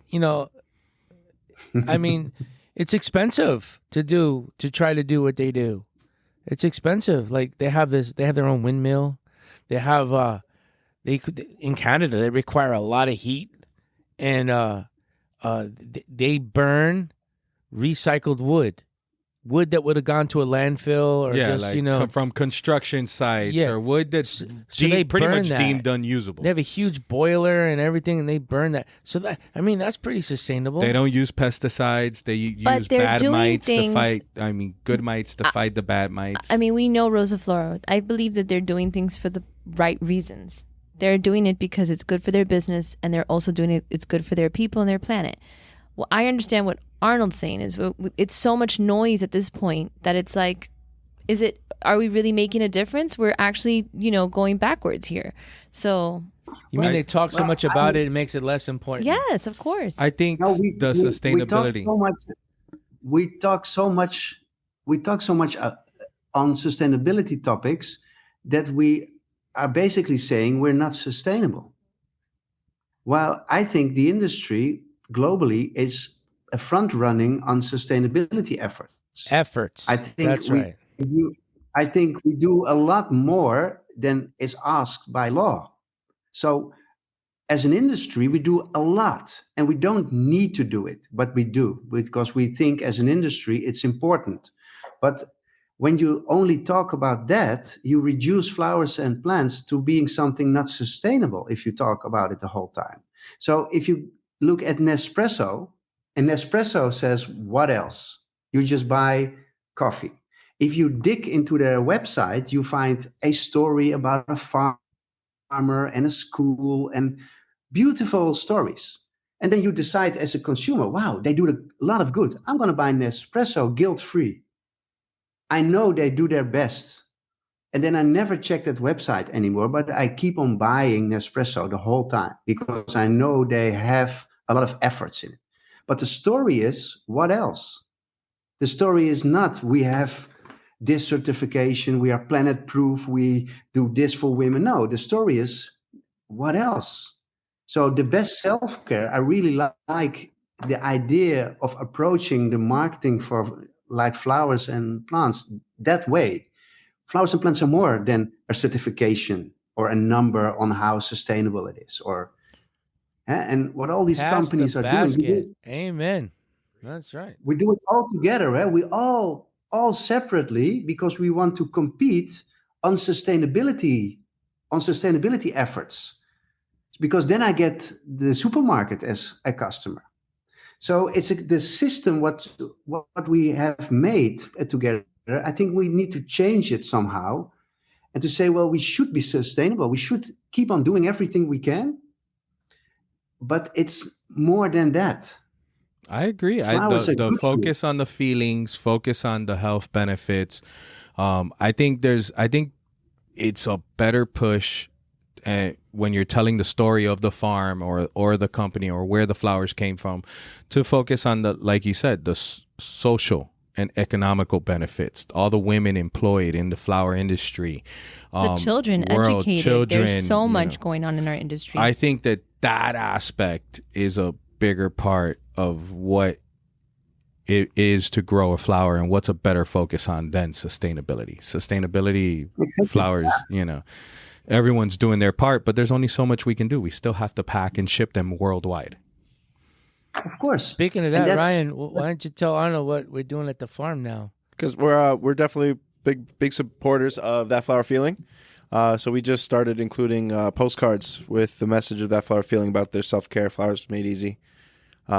I mean, it's expensive to try to do what they do. It's expensive. Like, they have their own windmill. They have in Canada, they require a lot of heat. and they burn recycled wood that would have gone to a landfill or just
like from construction sites
Yeah.
or wood that's
So they
pretty
burn
much
that.
deemed unusable.
They have a huge boiler and everything, and they burn that. So that's pretty sustainable.
They don't use pesticides. They
But
use
they're
bad
doing
mites to
things-
fight. I mean, good mites to fight the bad mites.
I mean, we know Rosa Flora. I believe that they're doing things for the right reasons. They're doing it because it's good for their business, and they're also doing it. It's good for their people and their planet. Well, I understand what Arnold's saying is it's so much noise at this point that it's like, are we really making a difference? We're actually, going backwards here. So
You mean they talk so much about it makes it less important?
yes, of course.
I think the sustainability.
We talk so much on sustainability topics that we are basically saying we're not sustainable. While I think the industry globally is a front running on sustainability efforts.
Efforts.
I think
That's right.
I think we do a lot more than is asked by law. So as an industry, we do a lot, and we don't need to do it, but we do because we think as an industry it's important. But when you only talk about that, you reduce flowers and plants to being something not sustainable if you talk about it the whole time. So if you look at Nespresso, and Nespresso says, what else? You just buy coffee. If you dig into their website, you find a story about a farmer and a school and beautiful stories. And then you decide as a consumer, wow, they do a lot of good. I'm going to buy Nespresso guilt-free. I know they do their best. And then I never check that website anymore, but I keep on buying Nespresso the whole time because I know they have a lot of efforts in it. But the story is, what else? The story is not, we have this certification, we are planet proof, we do this for women. No, the story is, what else? So the best self-care, I really like the idea of approaching the marketing for like flowers and plants that way. Flowers and plants are more than a certification or a number on how sustainable it is, and what all these
Pass
companies
the
are
basket.
doing.
Amen. That's right.
We do it all together. We all separately because we want to compete on sustainability efforts. Because then I get the supermarket as a customer. So it's the system what we have made together. I think we need to change it somehow, and to say, well, we should be sustainable. We should keep on doing everything we can, but it's more than that.
I agree.
Flowers are
The
good for you.
focus on the feelings, focus on the health benefits. I think it's a better push when you're telling the story of the farm or the company or where the flowers came from, to focus on the, like you said, the social and economical benefits, all the women employed in the flower industry,
The children educated. There's so much going on in our industry.
I think that aspect is a bigger part of what it is to grow a flower, and what's a better focus on than sustainability. Flowers, everyone's doing their part, but there's only so much we can do. We still have to pack and ship them worldwide.
Of course.
Speaking of that, Ryan, why don't you tell Arnold what we're doing at the farm now?
Because we're definitely big supporters of That Flower Feeling. So we just started including postcards with the message of That Flower Feeling about their self-care, flowers made easy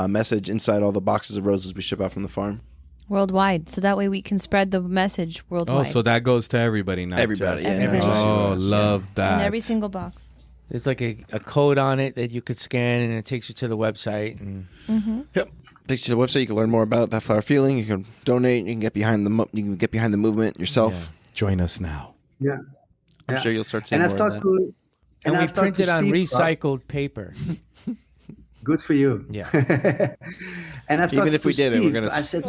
message inside all the boxes of roses we ship out from the farm.
Worldwide. So that way we can spread the message worldwide.
Oh, so that goes to everybody now.
Everybody, yeah.
Everybody.
Oh, love that.
in every single box.
There's like a code on it that you could scan, and it takes you to the website. And
Yep. Takes you to the website. You can learn more about That Flower Feeling. You can donate. You can get behind the movement yourself.
Join us now.
Yeah.
I'm sure you'll start seeing
And
more
I've
of
talked
that.
to,
and we
I've talked
print
to
it on
Steve
recycled paper.
Good for you.
Yeah.
And I've
Even
talked
if we
to
did it, we're
Steve.
gonna.
I said,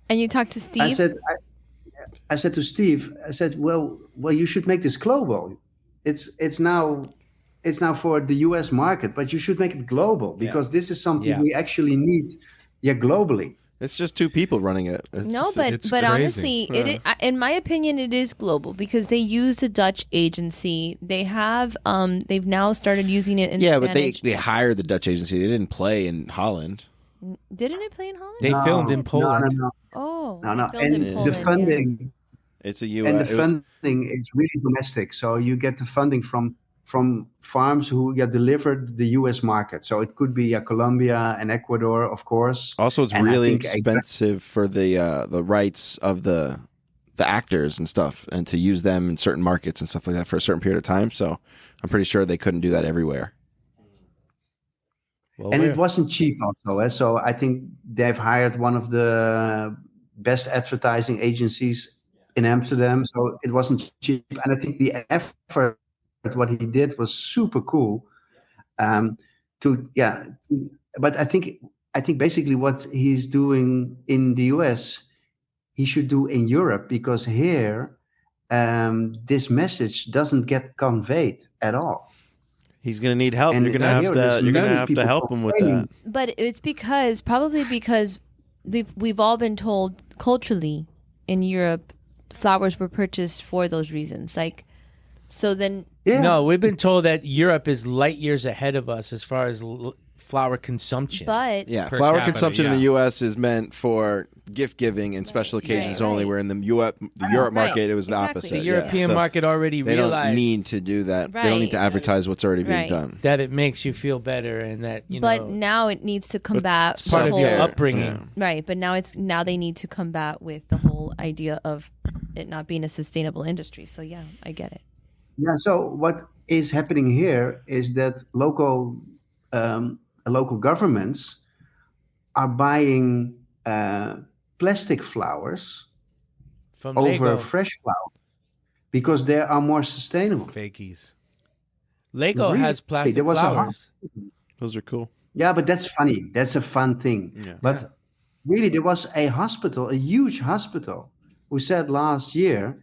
And you talked to Steve?
I said to Steve, well, you should make this global. It's now for the US market, but you should make it global because this is something we actually need globally.
It's just two people running it.
No,
it's
but
crazy.
honestly, in my opinion, it is global because they use the Dutch agency. They have they've now started using it in
but
Spanish.
they hired the Dutch agency. They didn't play in Holland.
Didn't it play in Holland?
They filmed in Poland.
No.
Oh,
No.
they filmed in
And
Poland,
the funding
It's a U.S.
and the funding is really domestic. So you get the funding from farms who get delivered the U.S. market. So it could be Colombia and Ecuador, of course.
Also, it's
And I
really
think
expensive for the rights of the actors and stuff, and to use them in certain markets and stuff like that for a certain period of time. So I'm pretty sure they couldn't do that everywhere.
Well,
And it wasn't cheap also. So I think they've hired one of the best advertising agencies in Amsterdam. So it wasn't cheap. And I think the effort, what he did was super cool. But I think basically what he's doing in the US, he should do in Europe, because here this message doesn't get conveyed at all.
He's going to need help.
And
You're going to have to help him with that.
But it's probably because we've all been told culturally in Europe, flowers were purchased for those reasons. Like, so then.
Yeah.
No, we've been told that Europe is light years ahead of us as far as flower consumption.
But
Yeah,
Per
flower
capita,
consumption in
yeah.
the U.S. is meant for gift giving and special occasions
Right.
only. Where in the Europe market, it was the
Exactly.
opposite.
the
Yeah.
European
So
market already
they
realized
don't need to do that. They don't need to
Right.
advertise what's already being
Right.
done.
that it makes you feel better and that,
but
know,
now it needs to combat
it's part
the
of your
whole-
upbringing.
Right, but now they need to combat with the whole idea of it not being a sustainable industry. So yeah, I get it.
Yeah. So what is happening here is that local governments are buying plastic flowers
From
over
Lego.
fresh flowers because they are more sustainable.
Fakies.
Lego
Really?
has plastic
There was a
flowers.
Those are cool.
Yeah, but that's funny. That's a fun thing.
Yeah.
But really, there was a hospital, a huge hospital, who said last year,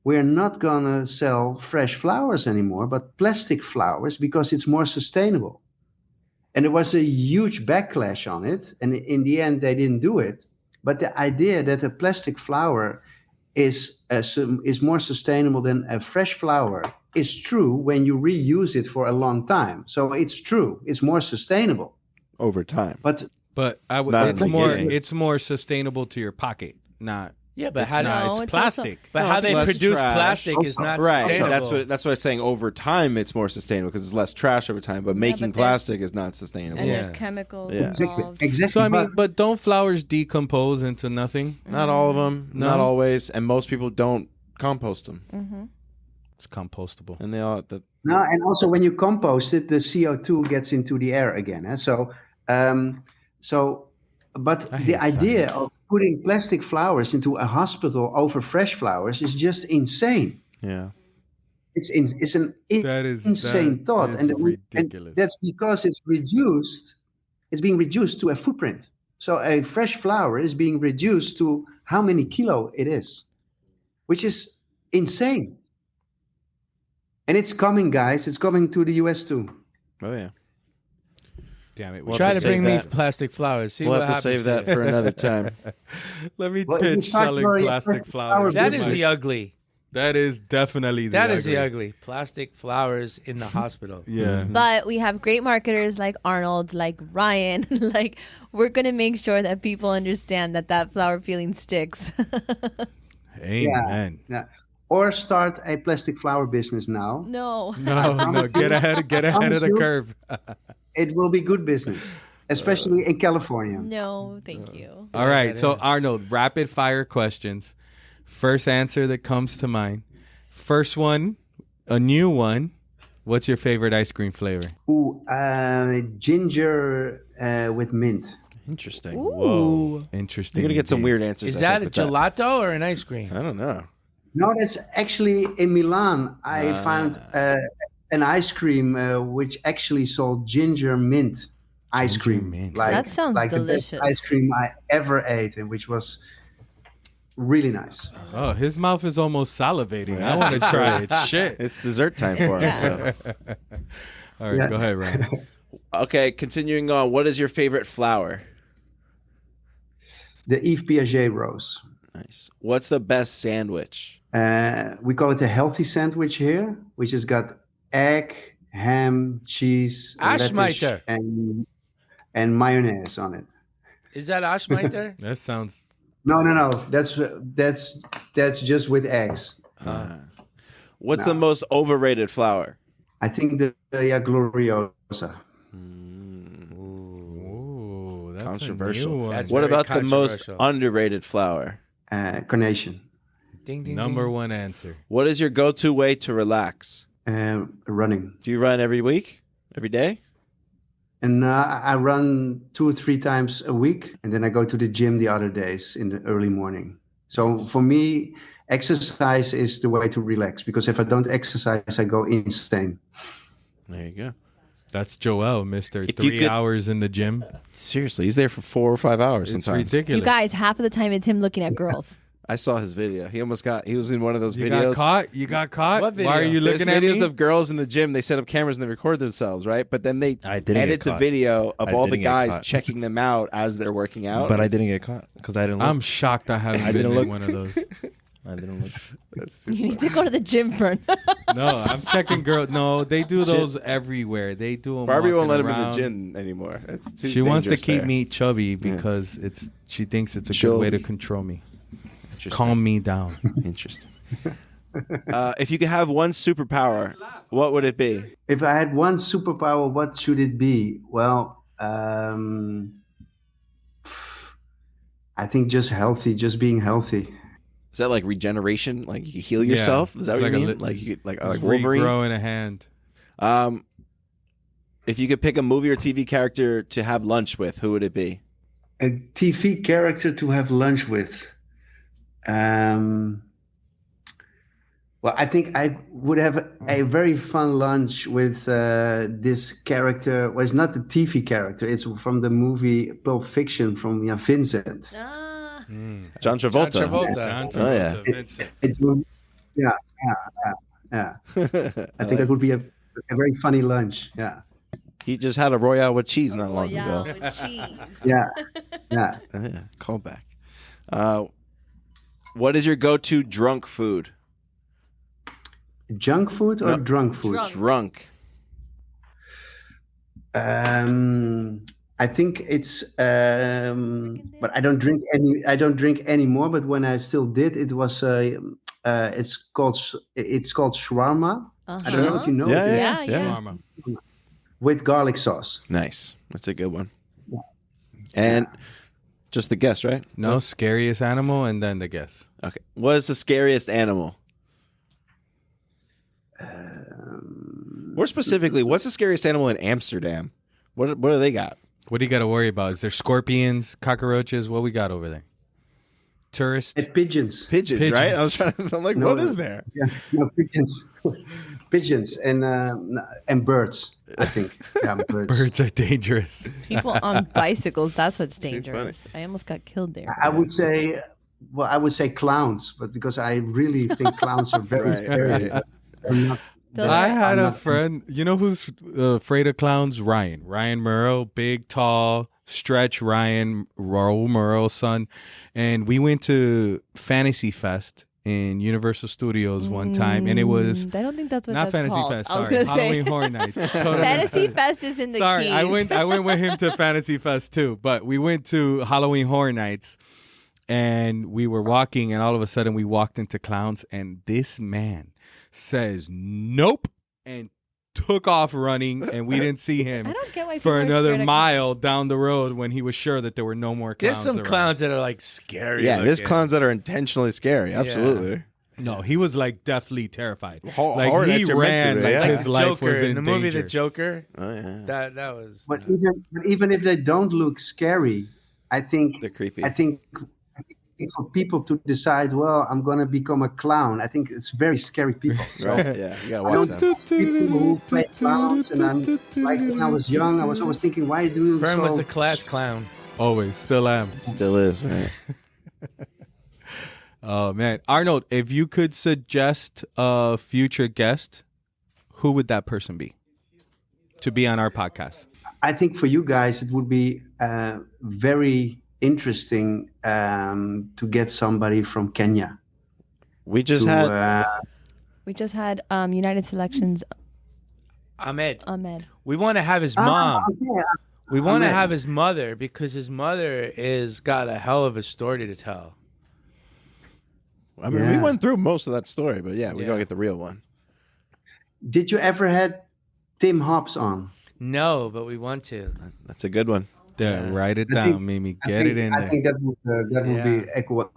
we're not going to sell fresh flowers anymore, but plastic flowers because it's more sustainable. And there was a huge backlash on it. And in the end, they didn't do it. But the idea that a plastic flower is more sustainable than a fresh flower is true when you reuse it for a long time. So it's true. It's more sustainable.
Over time.
But
I would.
Not
It's
in the
more.
beginning.
It's more sustainable to your pocket, not.
Yeah, but
It's
how
not.
No,
It's
it's
plastic.
but
No,
how
it's
they
less
produce
trash.
plastic is not
Right.
sustainable.
That's what I'm saying. Over time, it's more sustainable because it's less trash over time. But making
but there's-
plastic is not sustainable.
And
Yeah.
there's chemicals
Yeah.
involved.
exactly.
So I mean, but don't flowers decompose into nothing?
Not all of them.
No?
Not always. And most people don't compost them.
It's compostable.
And they all.
No, and also when you compost it, the CO2 gets into the air again. But
I
the
hate
idea
science.
of putting plastic flowers into a hospital over fresh flowers is just insane.
Yeah.
It's an
That is
insane thought,
is
and
ridiculous.
that's because it's reduced. It's being reduced to a footprint. So a fresh flower is being reduced to how many kilo it is, which is insane. And it's coming, guys. It's coming to the US too.
Oh yeah.
Damn it.
We'll
Try
have
to
to
bring
save
me
that.
plastic flowers. See
We'll
what
have to
happens
save that
to
for
you.
another time.
Let me
Well, if you
pitch
start
selling
growing
plastic
plastic
flowers.
flowers,
That
Business.
is the ugly.
That is definitely the
That
ugly.
is the ugly. Plastic flowers in the hospital.
Yeah.
But we have great marketers like Arnold, like Ryan. Like, we're going to make sure that people understand that flower feeling sticks.
Amen.
Yeah. Or start a plastic flower business now.
No.
No, get ahead of the
you.
curve.
It will be good business, especially in California.
No, thank you.
All right. So Arnold, rapid fire questions. First answer that comes to mind. First one, a new one. What's your favorite ice cream flavor?
Ooh, ginger with mint.
Interesting.
Ooh.
Interesting.
You're gonna get some
indeed.
weird answers.
Is
I
that a
think, with
gelato or an ice cream?
I don't know.
No, that's actually in Milan. I found an ice cream which actually sold ginger mint ice
Ginger
cream.
mint.
That sounds
like the best
delicious.
ice cream I ever ate, and which was really nice.
Oh, his mouth is almost salivating. I want to try it. Shit.
It's dessert time for him.
Yeah.
So.
All right,
Yeah.
go ahead, Ryan.
Okay, continuing on. What is your favorite flower?
The Yves Piaget rose.
Nice. What's the best sandwich?
We call it a healthy sandwich here, which has got egg, ham, cheese, lettuce,
Ashmeiter.
and mayonnaise on it.
Is that Ashmeiter?
That sounds.
No. That's just with eggs.
What's the most overrated flower?
I think the Gloriosa.
Ooh, that's
Controversial.
A new one.
That's
What
very
about the most
controversial.
underrated flower?
Carnation.
Ding, ding,
Number
ding.
one answer.
What is your go-to way to relax?
Running.
Do you run every week? Every day?
And I run 2 or 3 times a week, and then I go to the gym the other days in the early morning. So for me, exercise is the way to relax, because if I don't exercise, I go insane.
There you go.
That's Joel, Mister.
If you
3
could-
hours in the gym.
Seriously, he's there for 4 or 5 hours
It's
sometimes.
ridiculous.
You guys, half of the time it's him looking at girls.
I saw his video. He was in one of those
You
videos.
got caught. You got caught.
What
Why are
video?
you
There's
looking at
videos
me?
of girls in the gym. They set up cameras and they record themselves, right? But then they
I didn't
edit
get
the
caught.
video of
I
all the
didn't get
guys
caught.
checking them out as they're working out.
But I didn't get caught because I didn't look.
I'm shocked I haven't
I
been
didn't
in
look.
one of those.
I didn't look.
That's
You need to go to the gym, Fern.
No, I'm checking girls. No, they do those everywhere. They do them.
Barbie won't let him
walking
in the
around.
gym anymore. It's too
She wants to
dangerous
keep
there.
me chubby because she thinks it's a
Chill.
good way to control me,
Interesting.
calm me down.
Interesting. If you could have one superpower, what would it be?
If I had one superpower, what should it be? Well, I think just being healthy.
Is that like regeneration? Like you heal yourself? Is that
It's
what
like
you
a
mean?
li-
Like you could, like
Just
Wolverine?
regrow in a hand.
If you could pick a movie or TV character to have lunch with, who would it be?
A TV character to have lunch with. Well, I think I would have a very fun lunch with this character. Well, it's not the TV character. It's from the movie Pulp Fiction from Vincent.
Ah.
John Travolta.
John Travolta.
John
Oh, yeah.
Travolta, Vincent.
It would, yeah. I think that would be a very funny lunch. Yeah,
He just had a Royale with cheese not long
Royale
ago.
with cheese.
yeah, yeah.
Oh, yeah, call back. What is your go-to drunk food?
Junk food or
No,
drunk food?
Drunk.
I think it's, but I don't drink any. I don't drink anymore. But when I still did, it was it's called shawarma. I don't know if you know
Yeah,
it.
Yeah, yeah.
Shawarma.
With garlic sauce.
Nice. That's a good one. And just the guess, right?
No, scariest animal, and then the guess.
Okay. What is the scariest animal? More specifically, what's the scariest animal in Amsterdam? What do they got?
What do you got to worry about? Is there scorpions, cockroaches? What we got over there? Tourists?
And pigeons.
Pigeons,
Pigeons.
right? I was trying to. I'm like,
No,
what is there?
Yeah, no, pigeons. Pigeons and birds. I think. Yeah, birds.
Birds are dangerous.
People on bicycles, that's what's
Too
dangerous. I almost got killed there.
I would say, I would say clowns, but because I really think clowns are very
Right,
scary.
right.
I'm not-
Those
I
are-
had
I'm
a
not-
friend, you know who's afraid of clowns? Ryan Murrow, big, tall, stretch Ryan, Raul Murrow's son. And we went to Fantasy Fest in Universal Studios one time, and it was
I don't think that's what
not
that's
Fantasy
called.
Fest,
I was
sorry,
gonna say
Halloween Horror Nights. Totally
Fantasy
missed it.
Fest is in the
Sorry,
keys.
I went with him to Fantasy Fest too, but we went to Halloween Horror Nights, and we were walking, and all of a sudden we walked into clowns, and this man says nope and took off running, and we didn't see him
I don't get why people
for
are
another
scared of
mile down the road when he was sure that there were no more clowns.
There's some
around.
clowns that are like scary.
Yeah, there's
looking.
clowns that are intentionally scary. Absolutely.
No, he was like deathly terrified.
Horror
Like he
Nights are meant to
ran
be,
like
yeah.
his life
Joker
was
in
in
the movie
danger.
The Joker.
Oh yeah.
That was.
But even if they don't look scary, I think
They're creepy.
I think for people to decide, well, I'm going to become a clown. I think it's very scary people. So
Right. Yeah. You gotta
I
watch
don't
them.
people who play clowns, and I'm like when I was young, I was always thinking, why do you
Fern
so?
was the class clown.
Always, still am.
Still is. Right.
Oh man, Arnold, if you could suggest a future guest, who would that person be to be on our podcast?
I think for you guys, it would be very interesting to get somebody from Kenya.
We just
to,
had
We just had United Selections
Ahmed.
Ahmed.
We want to have his mom.
yeah.
We want to
Ahmed.
have his mother because his mother is got a hell of a story to tell.
I mean, we
Yeah.
went through most of that story, but yeah, we
Yeah.
gotta get the real one.
Did you ever had Tim Hobbs on?
No, but we want to.
That's a good one.
Yeah,
Yeah.
write it
I
down,
think-
Mimi.
I
Get
think-
it in
I
there.
think that would be
Yeah.
equal.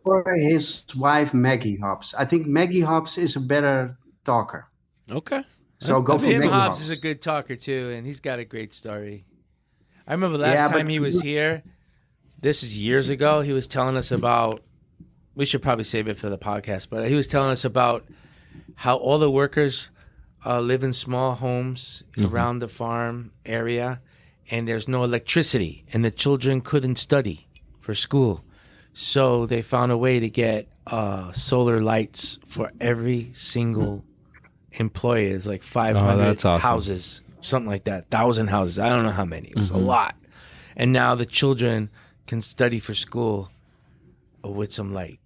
Or his wife Maggie Hobbs. I think Maggie Hobbs is a better talker.
Okay.
So go for
Tim
Maggie
Hobbs is a good talker too, and he's got a great story. I remember last
Yeah, but-
time he was here. This is years ago. He was telling us about. We should probably save it for the podcast, but he was telling us about how all the workers live in small homes around the farm area, and there's no electricity, and the children couldn't study for school. So they found a way to get solar lights for every single employee. It's like 500
that's awesome.
houses, something like that, 1,000 houses. I don't know how many. It was a lot. And now the children can study for school with some light.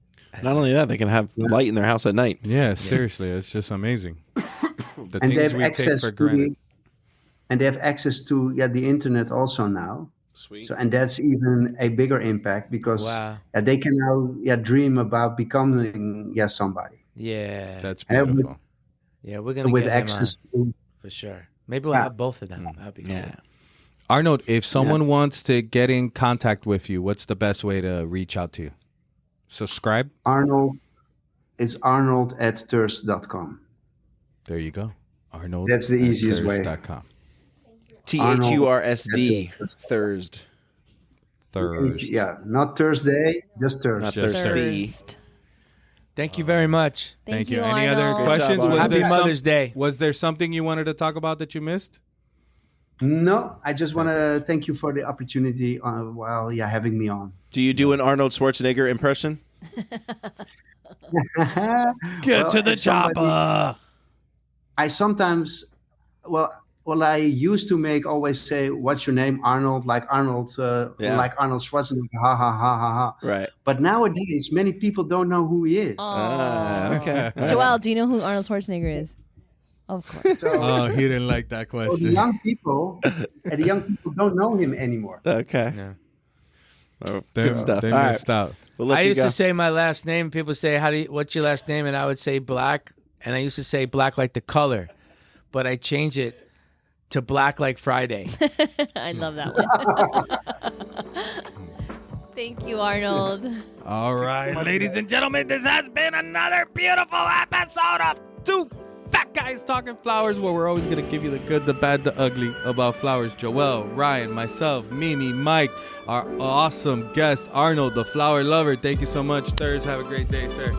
Not only that, they can have light in their house at night.
Yeah, seriously, it's just amazing. The
And they
things
have
we take
access
for
to
granted.
and they have access to the internet also now.
Sweet.
So and that's even a bigger impact because
Wow.
they can now dream about becoming somebody
Yeah.
That's
And with-
beautiful.
Yeah, we're going to
with
get him
access to
on for sure. Maybe we'll
Yeah.
have both of them. That'd be cool.
Yeah.
Arnold, if someone wants to get in contact with you, what's the best way to reach out to you? Subscribe?
Arnold. It's Arnold@Thursd.com.
There you go. Arnold.
That's the easiest way.
Thursd.com.
THURSD. Thursd.
Thursd.
Yeah, not Thursday, just Thursday.
Not
Just
thirsty.
Thirst.
Thank you very much.
Thank
you.
you.
Any other
Arnold.
questions?
job,
Was
Happy
there
Mother's Day.
Was there something you wanted to talk about that you missed?
No, I just want to thank you for the opportunity while having me on.
Do you do an Arnold Schwarzenegger impression?
Get to the chopper. I sometimes, I used to always say, "What's your name, Arnold?" Like Arnold, like Arnold Schwarzenegger. Ha ha ha ha ha.
Right.
But nowadays, many people don't know who he is.
Okay.
Joelle, do you know who Arnold Schwarzenegger is? Of course.
So,
Oh, he didn't like that
so the
question.
young people, don't know him anymore.
Okay.
Yeah.
Oh,
They,
good stuff.
they
All right.
missed out.
We'll let
I
you
used
go.
to say my last name. People say, what's your last name? And I would say Black. And I used to say Black like the color. But I changed it to Black like Friday.
I love that one. Thank you, Arnold.
All right,
Ladies and gentlemen, this has been another beautiful episode of
two fat guys talking flowers, where we're always going to give you the good, the bad, the ugly about flowers. Joelle, Ryan, myself, Mimi, Mike, our awesome guest, Arnold, the flower lover. Thank you so much, Thursd. Have a great day, sir.